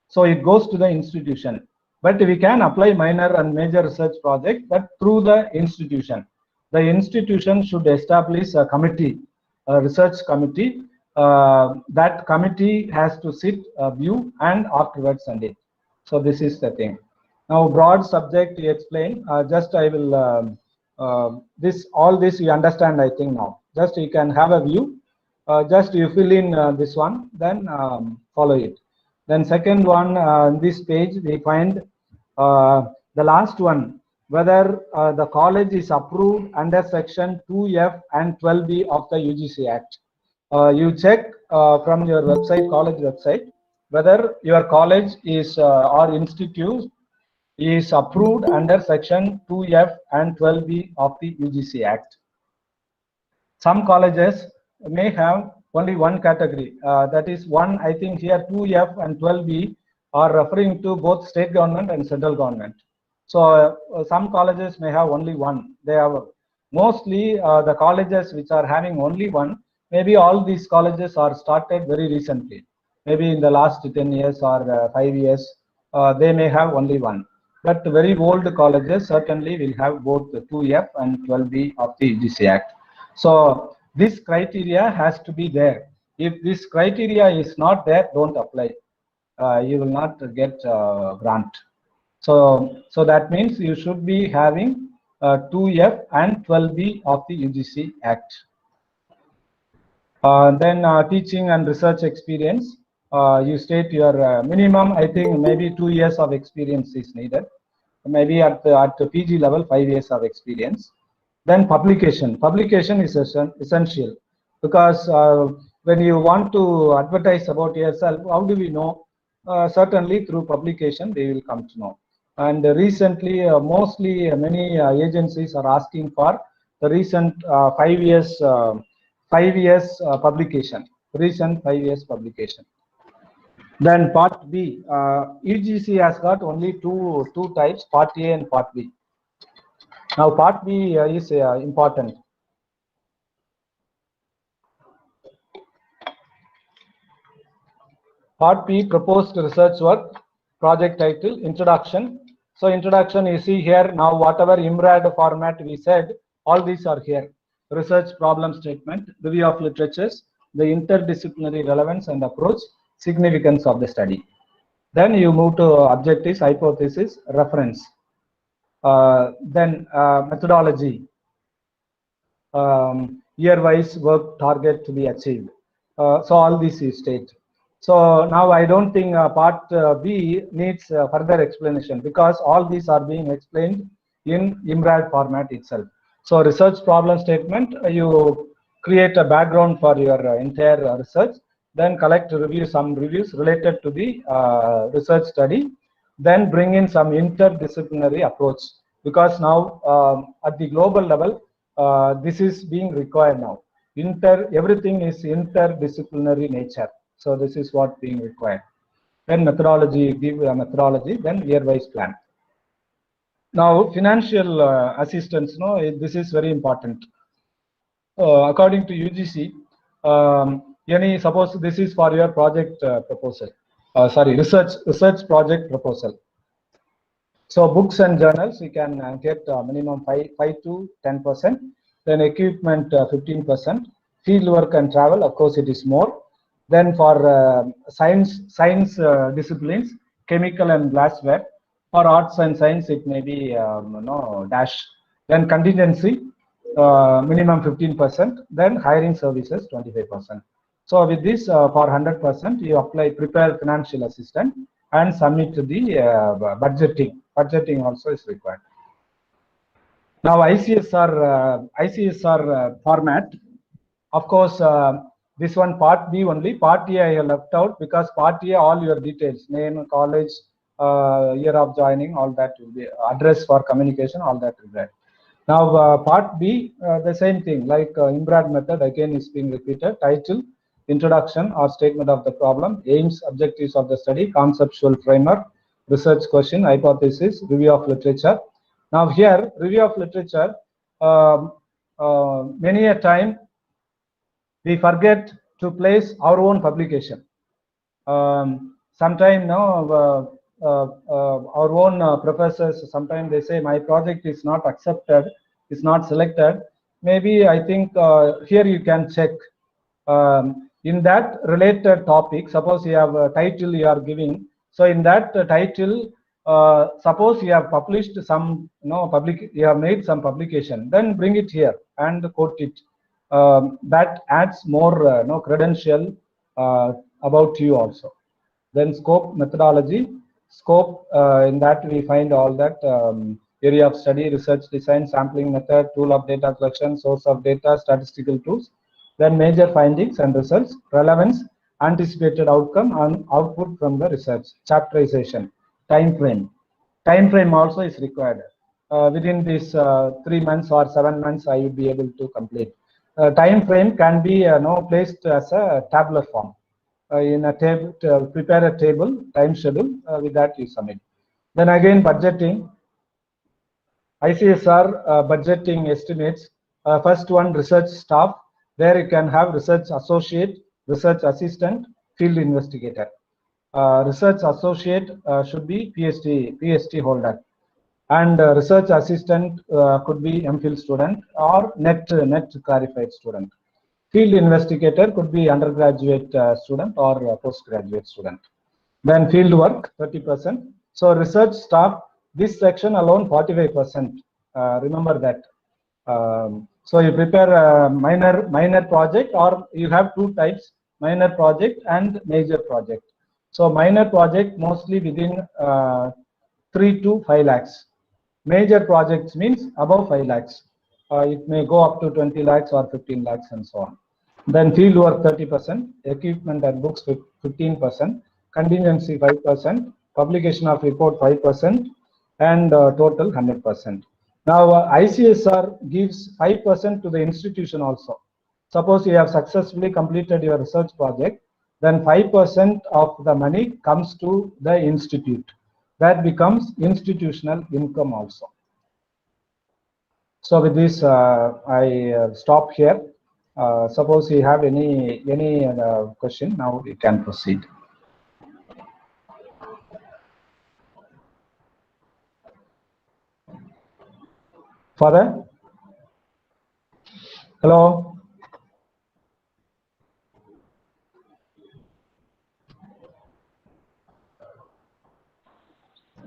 So it goes to the institution. But we can apply minor and major research project, but through the institution. The institution should establish a committee, a research committee. That committee has to sit, view, and afterwards send it. So this is the thing. Now broad subject you explain. Just I will all this you understand, I think now. Just you can have a view. Just you fill in this one, then follow it. Then second one, this page we find the last one, whether the college is approved under section 2F and 12B of the UGC Act. You check from your website, college website, whether your college is or institute is approved under section 2F and 12B of the UGC Act. Some colleges may have only one category, that is one, I think here 2F and 12B are referring to both state government and central government. So some colleges may have only one. They have mostly the colleges which are having only one, maybe all these colleges are started very recently, maybe in the last 10 years or 5 years, they may have only one. But very old colleges certainly will have both the 2F and 12B of the UGC Act. So this criteria has to be there. If this criteria is not there, don't apply. You will not get grant. So that means you should be having 2F and 12B of the UGC Act. Then teaching and research experience. You state your minimum, I think maybe 2 years of experience is needed. Maybe at the PG level, 5 years of experience. Then publication. Publication is essential, because when you want to advertise about yourself, how do we know? Certainly through publication they will come to know. And recently, mostly many agencies are asking for the recent 5 years, 5 years publication, recent 5 years publication. Then part B, UGC has got only two types, part A and part B. Now part B is important. Part B, proposed research work, project title, introduction. So introduction, you see here now whatever IMRAD format we said, all these are here. Research problem statement, review of literatures, the interdisciplinary relevance and approach, significance of the study. Then you move to objectives, hypothesis, reference. Then methodology, year-wise work target to be achieved. So all this is state. So now I don't think part B needs further explanation because all these are being explained in IMRAD format itself. So research problem statement, you create a background for your entire research, then collect some reviews related to the research study, then bring in some interdisciplinary approach because now at the global level, this is being required now. Everything is interdisciplinary nature. So this is what being required. Then methodology, give a methodology, then year-wise plan. Now financial assistance, this is very important. According to UGC, suppose this is for your project proposal. Research project proposal. So books and journals, you can get minimum 5 to 10%. Then equipment 15%. Field work and travel, of course, it is more. Then for science disciplines, chemical and glassware. For arts and science, it may be dash. Then contingency, minimum 15%. Then hiring services 25%. So with this, for 100%, you prepare financial assistance and submit to the budgeting. Budgeting also is required. Now ICSR format. Of course, this one part B only. Part A I have left out because part A all your details, name, college, year of joining, all that will be address for communication, all that will be there. Now part B, the same thing like IMRAD method again is being repeated. Title, introduction or statement of the problem, aims, objectives of the study, conceptual framework, research question, hypothesis, review of literature. Now here, review of literature, many a time we forget to place our own publication. Sometimes our own professors, sometimes they say my project is not accepted, is not selected. Maybe I think here you can check in that related topic. Suppose you have a title you are giving. So in that title, suppose you have published some, you have made some publication, then bring it here and quote it. That adds more credential about you also. Then scope, methodology, scope, in that we find all that area of study, research design, sampling method, tool of data collection, source of data, statistical tools. Then major findings and results, relevance, anticipated outcome and output from the research, chapterization, time frame. Time frame also is required. Within this 3 months or 7 months, I will be able to complete. Time frame can be placed as a tabular form. In a table, prepare a table, time schedule, with that you submit. Then again budgeting, ICSR budgeting estimates. First one, research staff. There you can have research associate, research assistant, field investigator. Research associate should be PhD holder. And research assistant could be MPhil student or net clarified student. Field investigator could be undergraduate student or postgraduate student. Then field work 30%. So research staff, this section alone 45%. Remember that. So you prepare a minor project, or you have two types: minor project and major project. So minor project mostly within 3 to 5 lakhs. Major projects means above 5 lakhs. It may go up to 20 lakhs or 15 lakhs and so on. Then field work 30%, equipment and books 15%, contingency 5%, publication of report 5%, and total 100%. Now, ICSR gives 5% to the institution also. Suppose you have successfully completed your research project, then 5% of the money comes to the institute. That becomes institutional income also. So with this, I stop here. Suppose you have any question, now we can proceed. Father? Hello?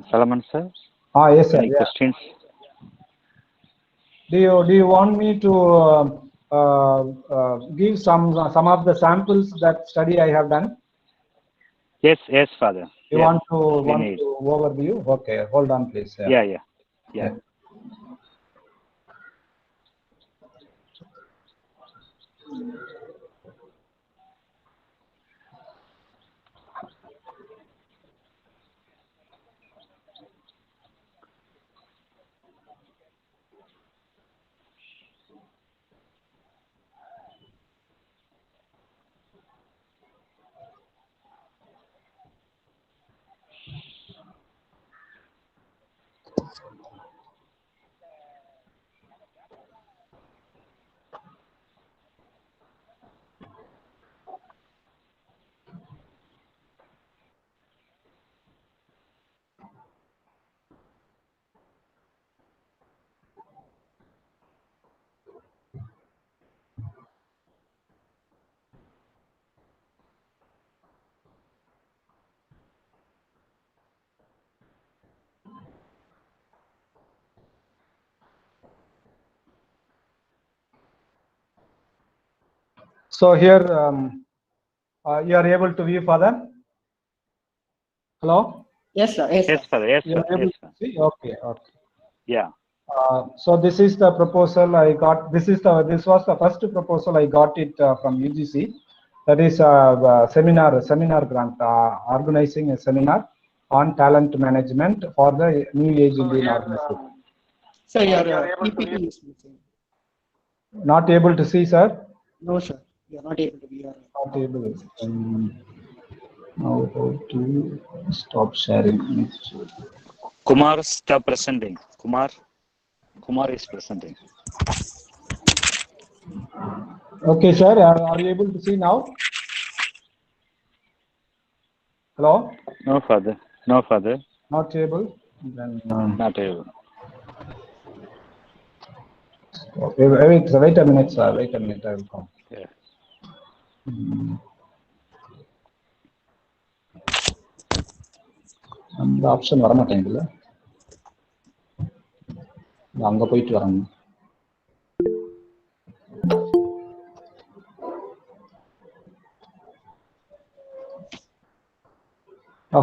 Solomon sir? Yes, sir. Any questions? Do you want me to give some of the samples that study I have done? Yes, Father. You yes. want to overview? Okay, hold on, please. Yeah. So here you are able to view, Father? Hello? Yes, sir. Yes, sir. Yes, Father. Yes, You are sir. able Yes, to sir. see? Okay. Yeah. So this is the proposal I got. This was the first proposal I got it from UGC. That is a seminar grant, organizing a seminar on talent management for the new age Indian organization. So your PPT is missing. Not able to see, sir? No, sir. You are not able to be. Not able. Now how to stop sharing? Kumar, stop presenting. Kumar is presenting. Okay, sir. Are you able to see now? Hello? No, Father. Not able? Then, Not able. okay, wait a minute, sir. Wait a minute, I will come. Yeah. அந்த option வர மாட்டேங்குதுல, அங்க போயிட்டு வரணும்.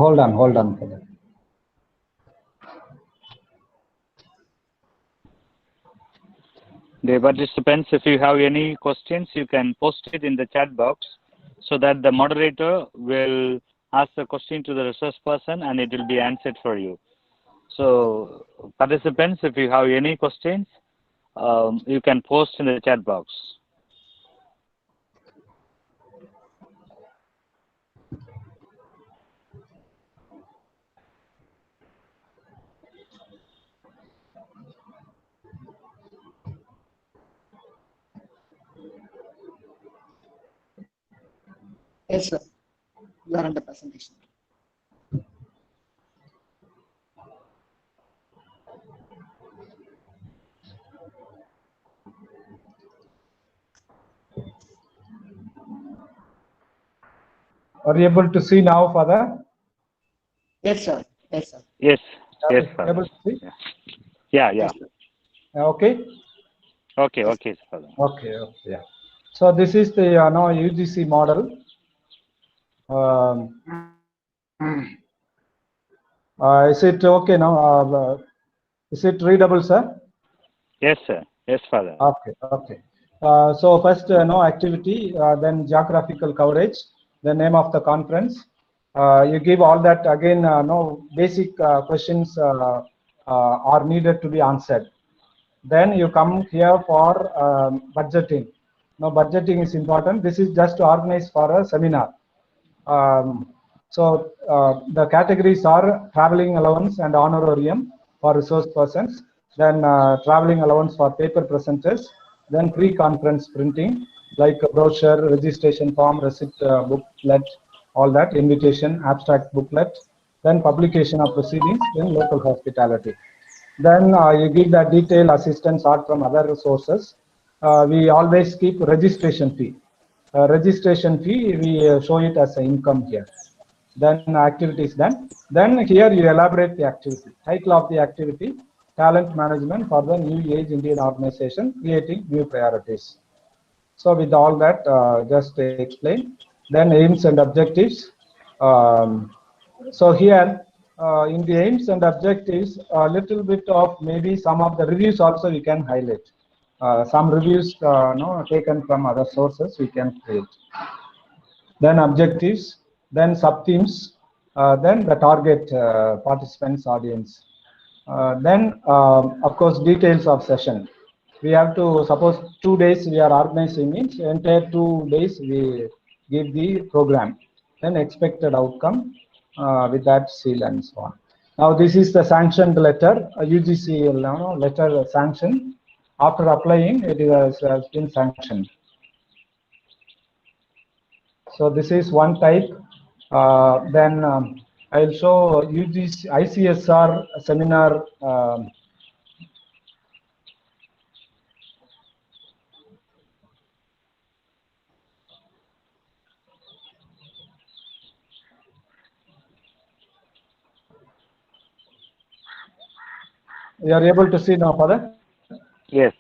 Hold on for that. Dear participants, if you have any questions, you can post it in the chat box so that the moderator will ask the question to the resource person and it will be answered for you. So, participants, if you have any questions, you can post in the chat box. Yes, sir. You are under presentation. Are you able to see now, Father? Yes, sir. Yes, sir. Yes, Father. Able to see? Yeah. Yes, sir. Okay. Okay, Father. Okay, yeah. So this is the now UGC model. Is it okay now? Is it readable, sir? Yes, sir. Yes, Father. Okay. So first, no activity, then geographical coverage, the name of the conference. You give all that again. No basic questions are needed to be answered. Then you come here for budgeting. Now budgeting is important. This is just to organize for a seminar. The categories are traveling allowance and honorarium for resource persons, then traveling allowance for paper presenters, then pre-conference printing like a brochure, registration form, receipt booklet, all that, invitation, abstract booklet, then publication of proceedings, then local hospitality. Then you give the detailed assistance art from other sources. We always keep registration fee. Registration fee, we show it as an income here. Then activity is done. Then here you elaborate the activity. Title of the activity, talent management for the new age Indian organization, creating new priorities. So with all that, just to explain. Then aims and objectives. So here in the aims and objectives, a little bit of maybe some of the reviews also we can highlight. Some reviews taken from other sources we can create. Then objectives, then sub-themes, then the target participants audience. Then of course details of session. We have to, suppose 2 days we are organizing it, entire 2 days we give the program, then expected outcome with that seal and so on. Now this is the sanctioned letter, UGC letter sanction. After applying, it has been sanctioned. So this is one type. Then I'll show UGC ICSR seminar. You are able to see now, Father? Yes.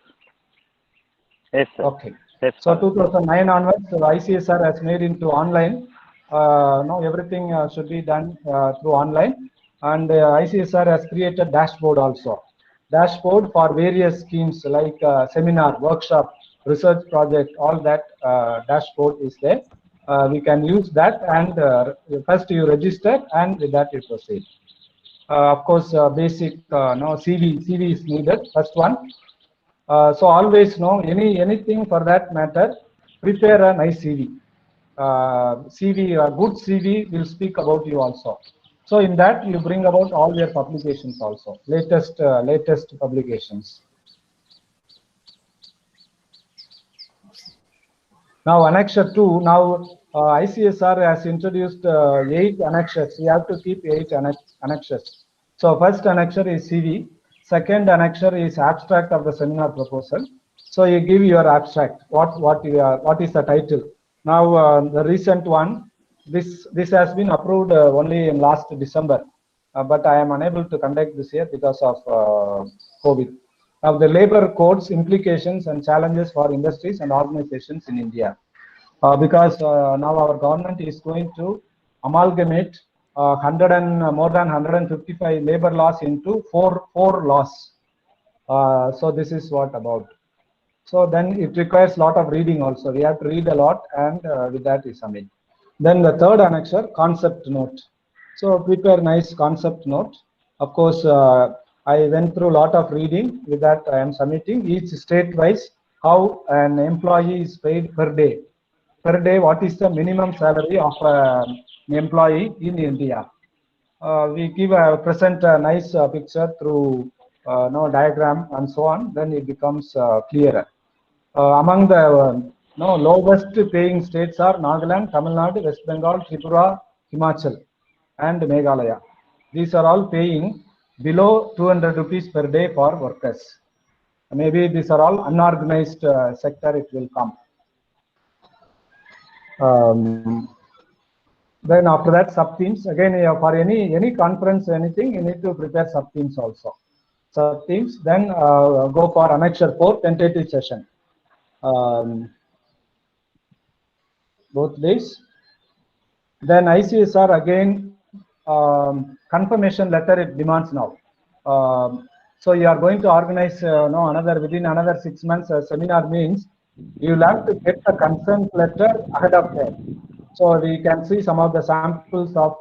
Yes, sir. Okay. Yes, so Father. 2009 onwards, ICSR has made into online. Now everything should be done through online, and ICSR has created dashboard also. Dashboard for various schemes like seminar, workshop, research project, all that dashboard is there. We can use that, and first you register, and with that you proceed. Of course, basic CV is needed. First one. So always anything for that matter, prepare a nice CV. CV, a good CV will speak about you also. So in that you bring about all your publications also, latest publications. Now Annexure 2, now ICSR has introduced 8 annexures. We have to keep 8 annexures. So first annexure is CV. Second annexure is abstract of the seminar proposal. So you give your abstract. What is the title? Now the recent one, this has been approved only in last December, but I am unable to conduct this year because of COVID. Now the labor codes, implications and challenges for industries and organizations in India, because now our government is going to amalgamate more than 155 labor laws into four laws. So this is what about. So then it requires a lot of reading also. We have to read a lot, and with that we submit. Then the third annexure, concept note. So prepare nice concept note. Of course, I went through a lot of reading. With that, I am submitting each state-wise how an employee is paid per day. Per day, what is the minimum salary of an employee in India? We give present a nice picture through diagram and so on. Then it becomes clearer. Among the lowest paying states are Nagaland, Tamil Nadu, West Bengal, Tripura, Himachal, and Meghalaya. These are all paying below 200 rupees per day for workers. Maybe these are all unorganized sector, it will come. Then after that, sub-themes. Again, for any conference, anything, you need to prepare sub-themes also. Sub-themes, then go for Annexure 4, tentative session. Both days. Then ICSR again, confirmation letter it demands now. So you are going to organize within another 6 months a seminar, means you will have to get the consent letter ahead of time. So we can see some of the samples of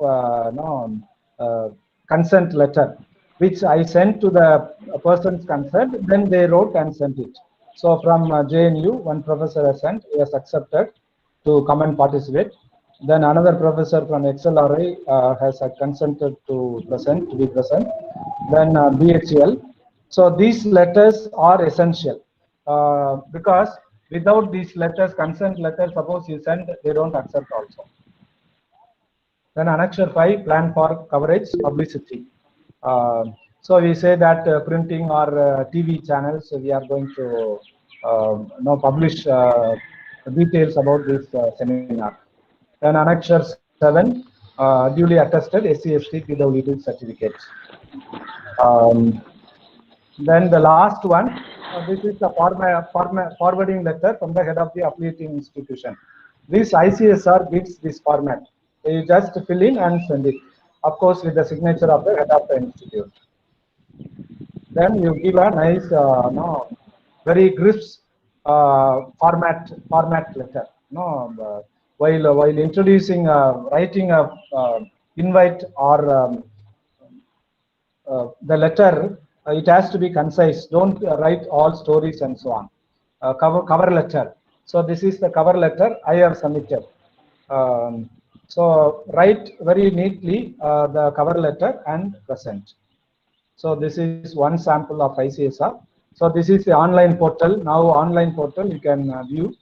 consent letter. which I sent to the persons concerned. Then they wrote and sent it. So from JNU, one professor has sent, he has accepted to come and participate. Then another professor from XLRI has consented to be present. Then BHL. So these letters are essential because without these letters, consent letters, suppose you send, they don't accept also. Then Annexure 5, plan for coverage, publicity. So we say that printing or TV channels, we are going to publish details about this seminar. Then Annexure 7, duly attested SC/ST PWD certificates. Then the last one, this is the forwarding letter from the head of the affiliating institution. This ICSR gives this format. You just fill in and send it, of course, with the signature of the head of the institute. Then you give a nice, very crisp format letter. While introducing, writing a invite or the letter, it has to be concise. Don't write all stories and so on. Cover letter. So this is the cover letter I have submitted. So write very neatly the cover letter and present. So this is one sample of ICSR. So this is the online portal. Now online portal you can view.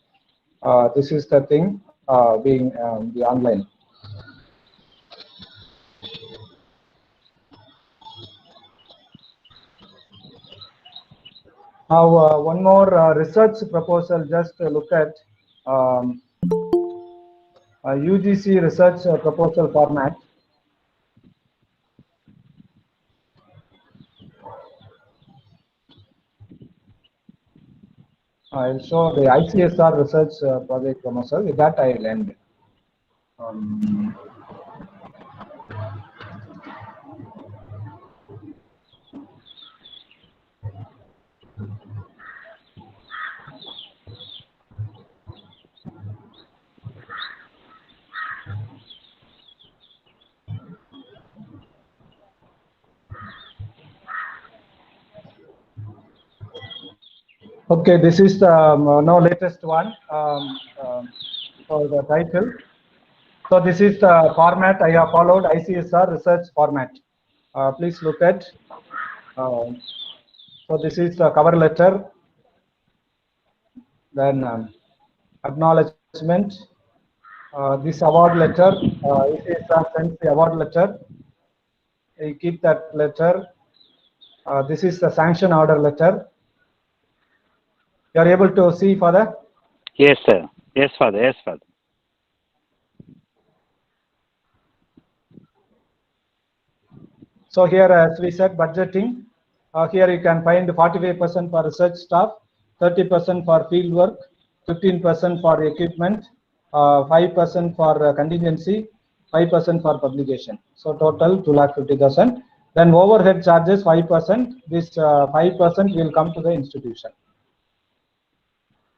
This is the thing being the online. Now one more research proposal. Just look at UGC research proposal format. I'll show the ICSR research project proposal. With that, I'll end. Okay, this is the now latest one for the title. So this is the format I have followed, ICSR research format. Please look at. So this is the cover letter. Then acknowledgement. This award letter. ICSR sends the award letter. You keep that letter. This is the sanction order letter. You are able to see, Father? Yes, sir. Yes, Father. Yes, Father. So here, as we said, budgeting. Here you can find 45% for research staff, 30% for field work, 15% for equipment, 5% for contingency, 5% for publication. So total 2,50,000. Then overhead charges 5%. This 5% will come to the institution.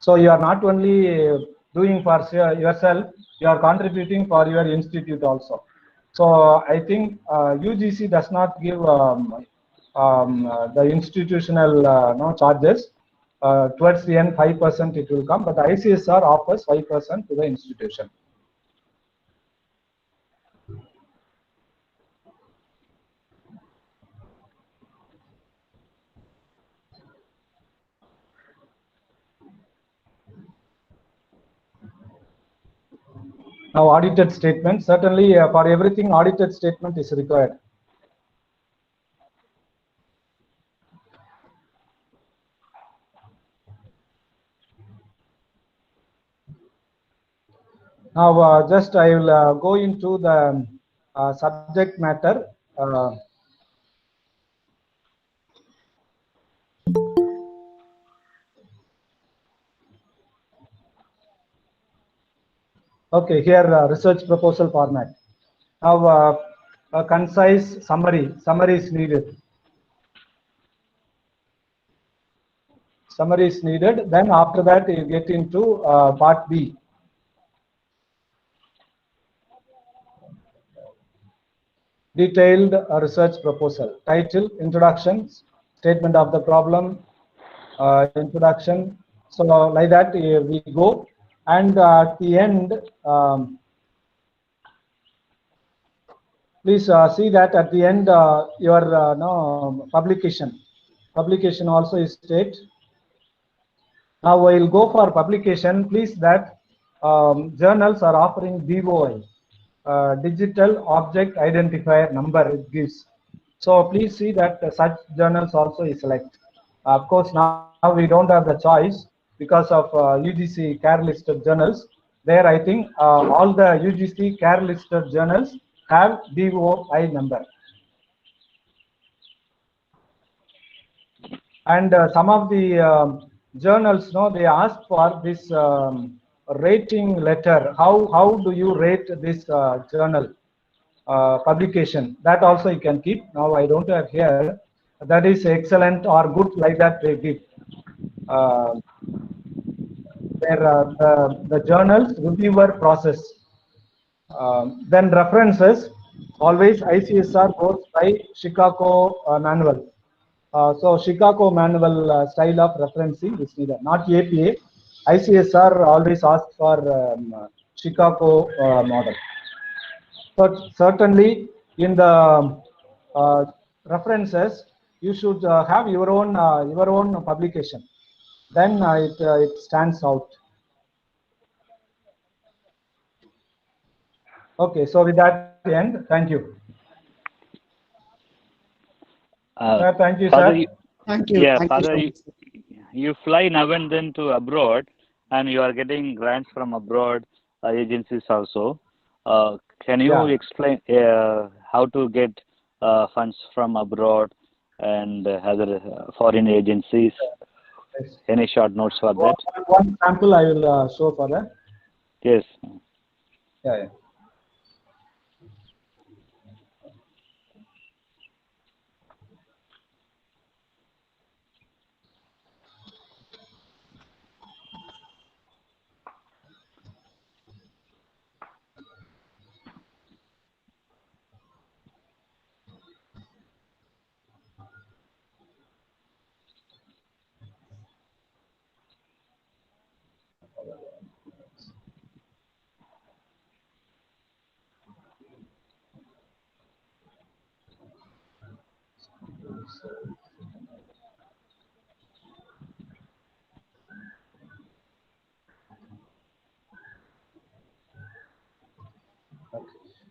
So you are not only doing for yourself, you are contributing for your institute also. So I think UGC does not give the institutional charges. Towards the end, 5% it will come, but ICSR offers 5% to the institution. Now, audited statement. Certainly, for everything, audited statement is required. Now, just I will go into the subject matter. Okay, here research proposal format. Now, a concise summary. Summary is needed. Summary is needed. Then after that, you get into part B. detailed research proposal. Title, introduction, statement of the problem, introduction. So like that we go, and at the end, please see that at the end your no, publication also is state. Now we'll go for publication. Please that journals are offering DOI, digital object identifier number it gives. So please see that such journals also is select. Of course, now we don't have the choice because of UGC care listed journals. There, I think all the UGC care listed journals have DOI number. And some of the journals, no, they ask for this rating letter. How do you rate this journal publication? That also you can keep. Now I don't have here. That is excellent or good, like that they give. The journals reviewer process. Then references. Always ICSR goes by Chicago manual. So Chicago manual style of referencing is needed, not APA. ICSR always asks for Chicago model. But certainly in the references, you should have your own publication. Then it stands out. Okay, so with that end, thank you. Thank you, Father, sir. Thank you. Yeah, Thank Father, you so much. you fly now and then to abroad, and you are getting grants from abroad agencies also. Can you explain how to get funds from abroad and other foreign agencies? Yes. Any short notes for that? One sample I will show for that. Yes. Yeah.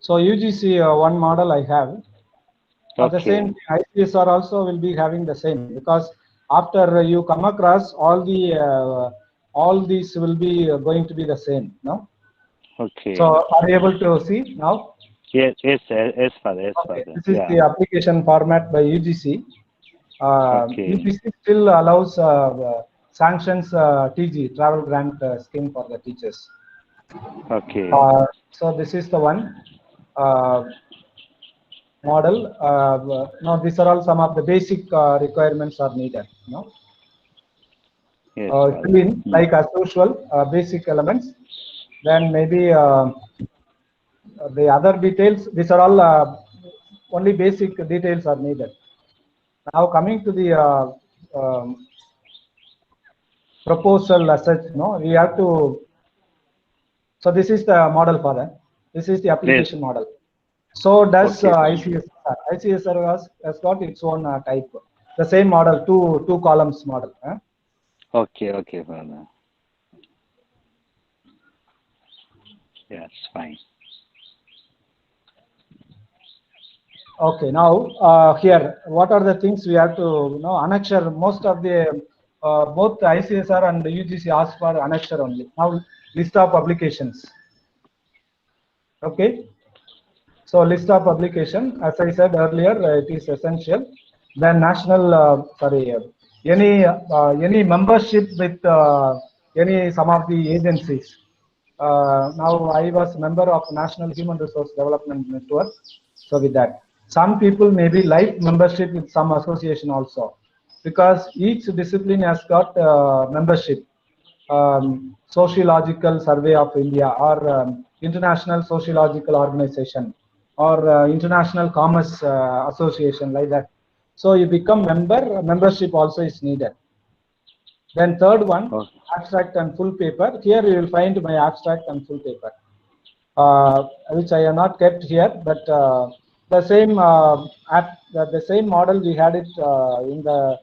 So UGC one model I have. The same ICSR also will be having the same, because after you come across all these will be going to be the same. No. Okay. So are you able to see now? Yes, Father. Yes, Okay. Father. This is the application format by UGC. UGC still allows sanctions TG, travel grant scheme for the teachers. Okay. So this is the one model. Now these are all some of the basic requirements are needed. No. Yes, clean, like as usual, basic elements. Then maybe the other details. These are all only basic details are needed. Now coming to the proposal as such, no, we have to. So this is the model for that. This is the application model. So does ICSR. ICSR has got its own type. The same model, two columns model. Okay, Father. Yes, fine. Okay, now here, what are the things we have to annexure? Most of the both ICSR and the UGC ask for annexure only. Now list of publications. Okay, so list of publication, as I said earlier, it is essential. Then national, any membership with some of the agencies. Now I was member of National Human Resource Development Network. So with that, some people may be life membership with some association also, because each discipline has got membership. Sociological Survey of India or International Sociological Organization or International Commerce Association, like that. So you become member, membership also is needed. Then third one, abstract and full paper. Here you will find my abstract and full paper, which I have not kept here, but the same the same model we had it in the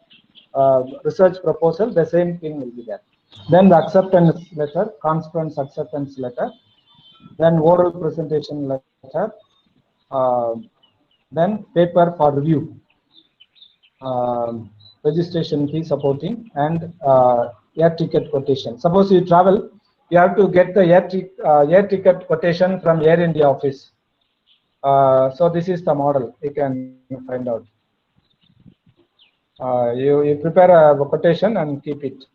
research proposal. The same thing will be there. Then the acceptance letter, conference acceptance letter, then oral presentation letter, then paper for review, registration fee supporting, and air ticket quotation. Suppose you travel, you have to get the air ticket quotation from Air India office. So this is the model you can find out. You prepare a quotation and keep it.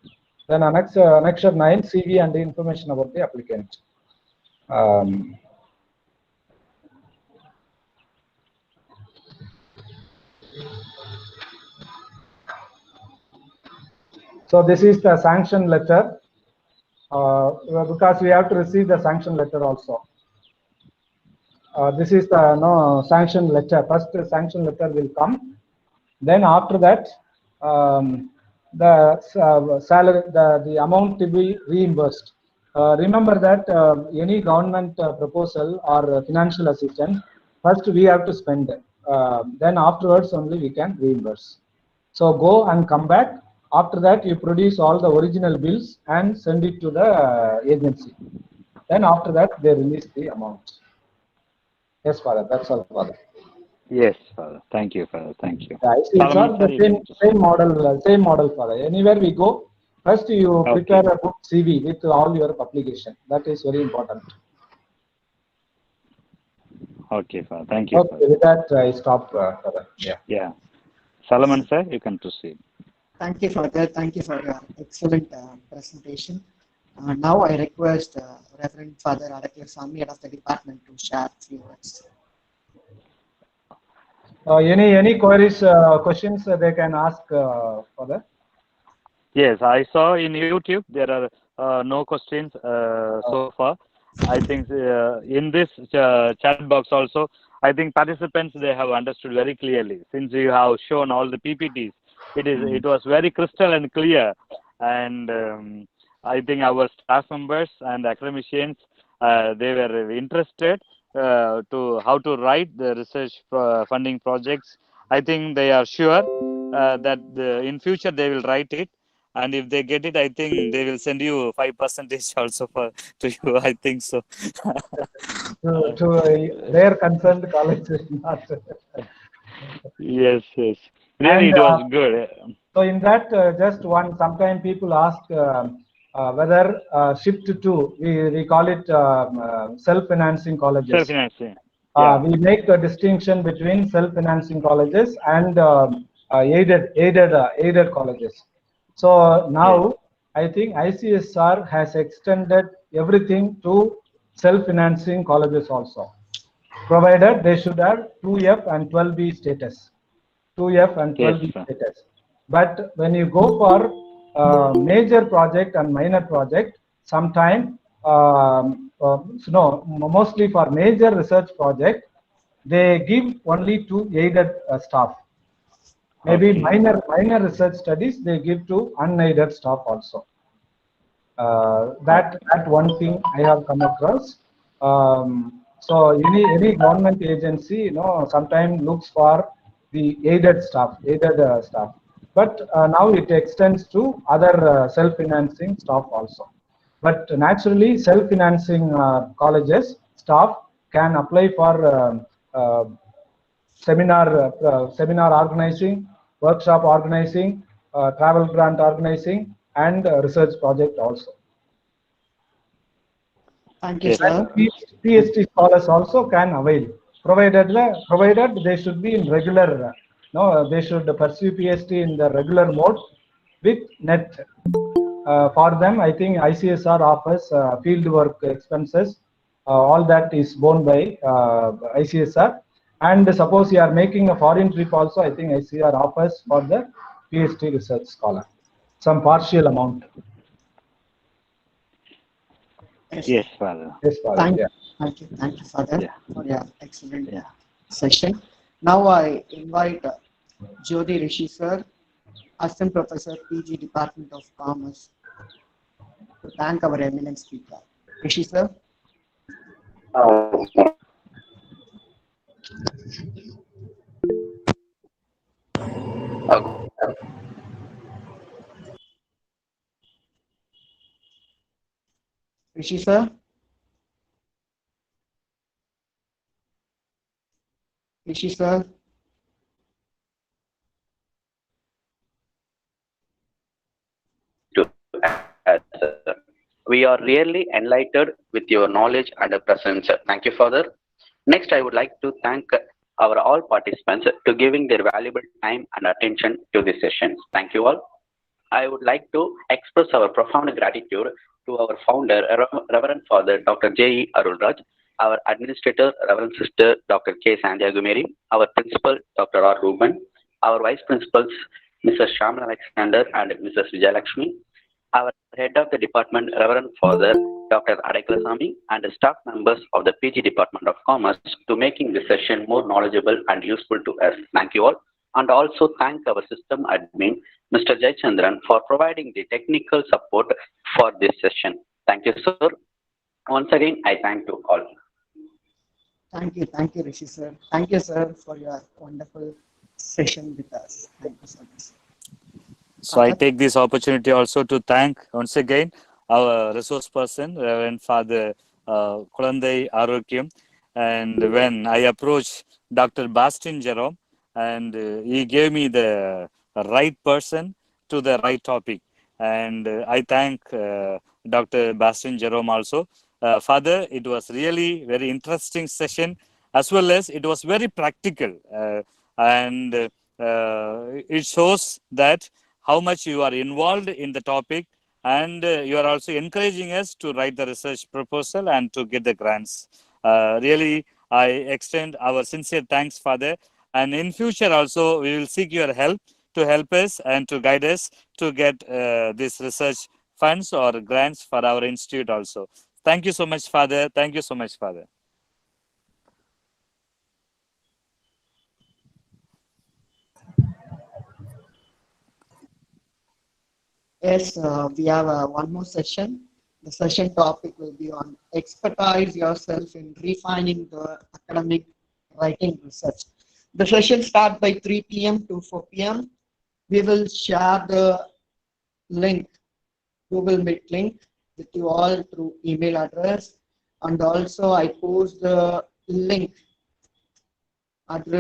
Then annexure 9, CV and information about the applicant. So this is the sanction letter, because we have to receive the sanction letter also. This is the sanction letter. First sanction letter will come. Then after that, the salary, the amount to be reimbursed. Remember that any government proposal or financial assistance, first we have to spend. Then afterwards only we can reimburse. So go and come back. After that, you produce all the original bills and send it to the agency. Then after that, they release the amount. Yes, Father. That's all, Father. Yes, Father. Thank you, Father. Thank you. Yeah, it's not the same model, Father. Anywhere we go, first you prepare a good CV with all your publication. That is very important. Okay, Father. Thank you. Okay, Father. with that I stop, Father. Yeah. Yeah. Solomon, sir, you can proceed. Thank you, Father. Thank you for your excellent presentation. Now I request Reverend Father Adakla Swami, head of the department, to share a few words. Any queries, questions they can ask, Father? Yes, I saw in YouTube there are no questions so far. I think in this chat box also, I think participants, they have understood very clearly, since you have shown all the PPTs. It was very crystal and clear, and I think our staff members and academicians, they were interested to how to write the research funding projects. I think they are sure that in future they will write it, and if they get it, I think they will send you 5% also to you. I think so. to their concerned college, not. Yes. Really, And, it was good. So in that, just one. Sometimes people ask whether shift to, we call it self-financing colleges. Self-financing. Yeah. We make a distinction between self-financing colleges and aided colleges. So now I think ICSR has extended everything to self-financing colleges also, provided they should have 2F and 12B status. 2F and 12B status. But when you go for major project and minor project, sometime mostly for major research project, they give only to aided staff. Maybe minor research studies they give to unaided staff also. That one thing I have come across. So any government agency, sometimes looks for the aided staff, but now it extends to other self-financing staff also. But naturally, self-financing colleges staff can apply for seminar organizing, workshop organizing, travel grant organizing, and research project also. Thank you, sir. PhD scholars also can avail, provided they should be in regular. They should pursue PhD in the regular mode with net. For them, I think ICSR offers field work expenses. All that is borne by ICSR. And suppose you are making a foreign trip also, I think ICSR offers for the PhD research scholar some partial amount. Yes, Father. Yes, Father. Thank, Yeah. thank you, Father, Yeah. for your excellent Yeah. session. Now I invite Jyoti Rishi sir, Assistant Professor, PG Department of Commerce, to thank our eminent speaker. Rishi sir. Rishi sir. Rishi sir. We are really enlightened with your knowledge and presence. Thank you, Father. Next, I would like to thank our all participants to giving their valuable time and attention to this session. Thank you all. I would like to express our profound gratitude to our founder, Reverend Father Dr. J.E. Arulraj, our administrator, Reverend Sister Dr. K. Santiago Mary, our principal, Dr. R. Ruben, our vice principals, Mrs. Shamla Alexander and Mrs. Vijayalakshmi, our head of the department, Reverend Father Dr. Adeklasamy, and the staff members of the PG Department of Commerce to making this session more knowledgeable and useful to us. Thank you all. And also thank our system admin, Mr. Jayachandran, for providing the technical support for this session. Thank you, sir. Once again, I thank you all. Thank you, Rishi sir. Thank you, sir, for your wonderful session with us. Thank you so much. So I take this opportunity also to thank once again our resource person, Reverend Father Kulandai Arokyam. And when I approached Dr. Bastin Jerome, and he gave me the right person to the right topic. And I thank Dr. Bastin Jerome also. Father, it was really very interesting session, as well as it was very practical. And it shows that how much you are involved in the topic, and you are also encouraging us to write the research proposal and to get the grants. Really, I extend our sincere thanks, Father. And in future also, we will seek your help to help us and to guide us to get this research funds or grants for our institute also. Thank you so much, Father. Thank you so much, Father. Yes, we have one more session. The session topic will be on expertise yourself in refining the academic writing research. The session starts by 3 p.m. to 4 p.m. We will share the link, Google Meet link, with you all through email address. And also I post the link address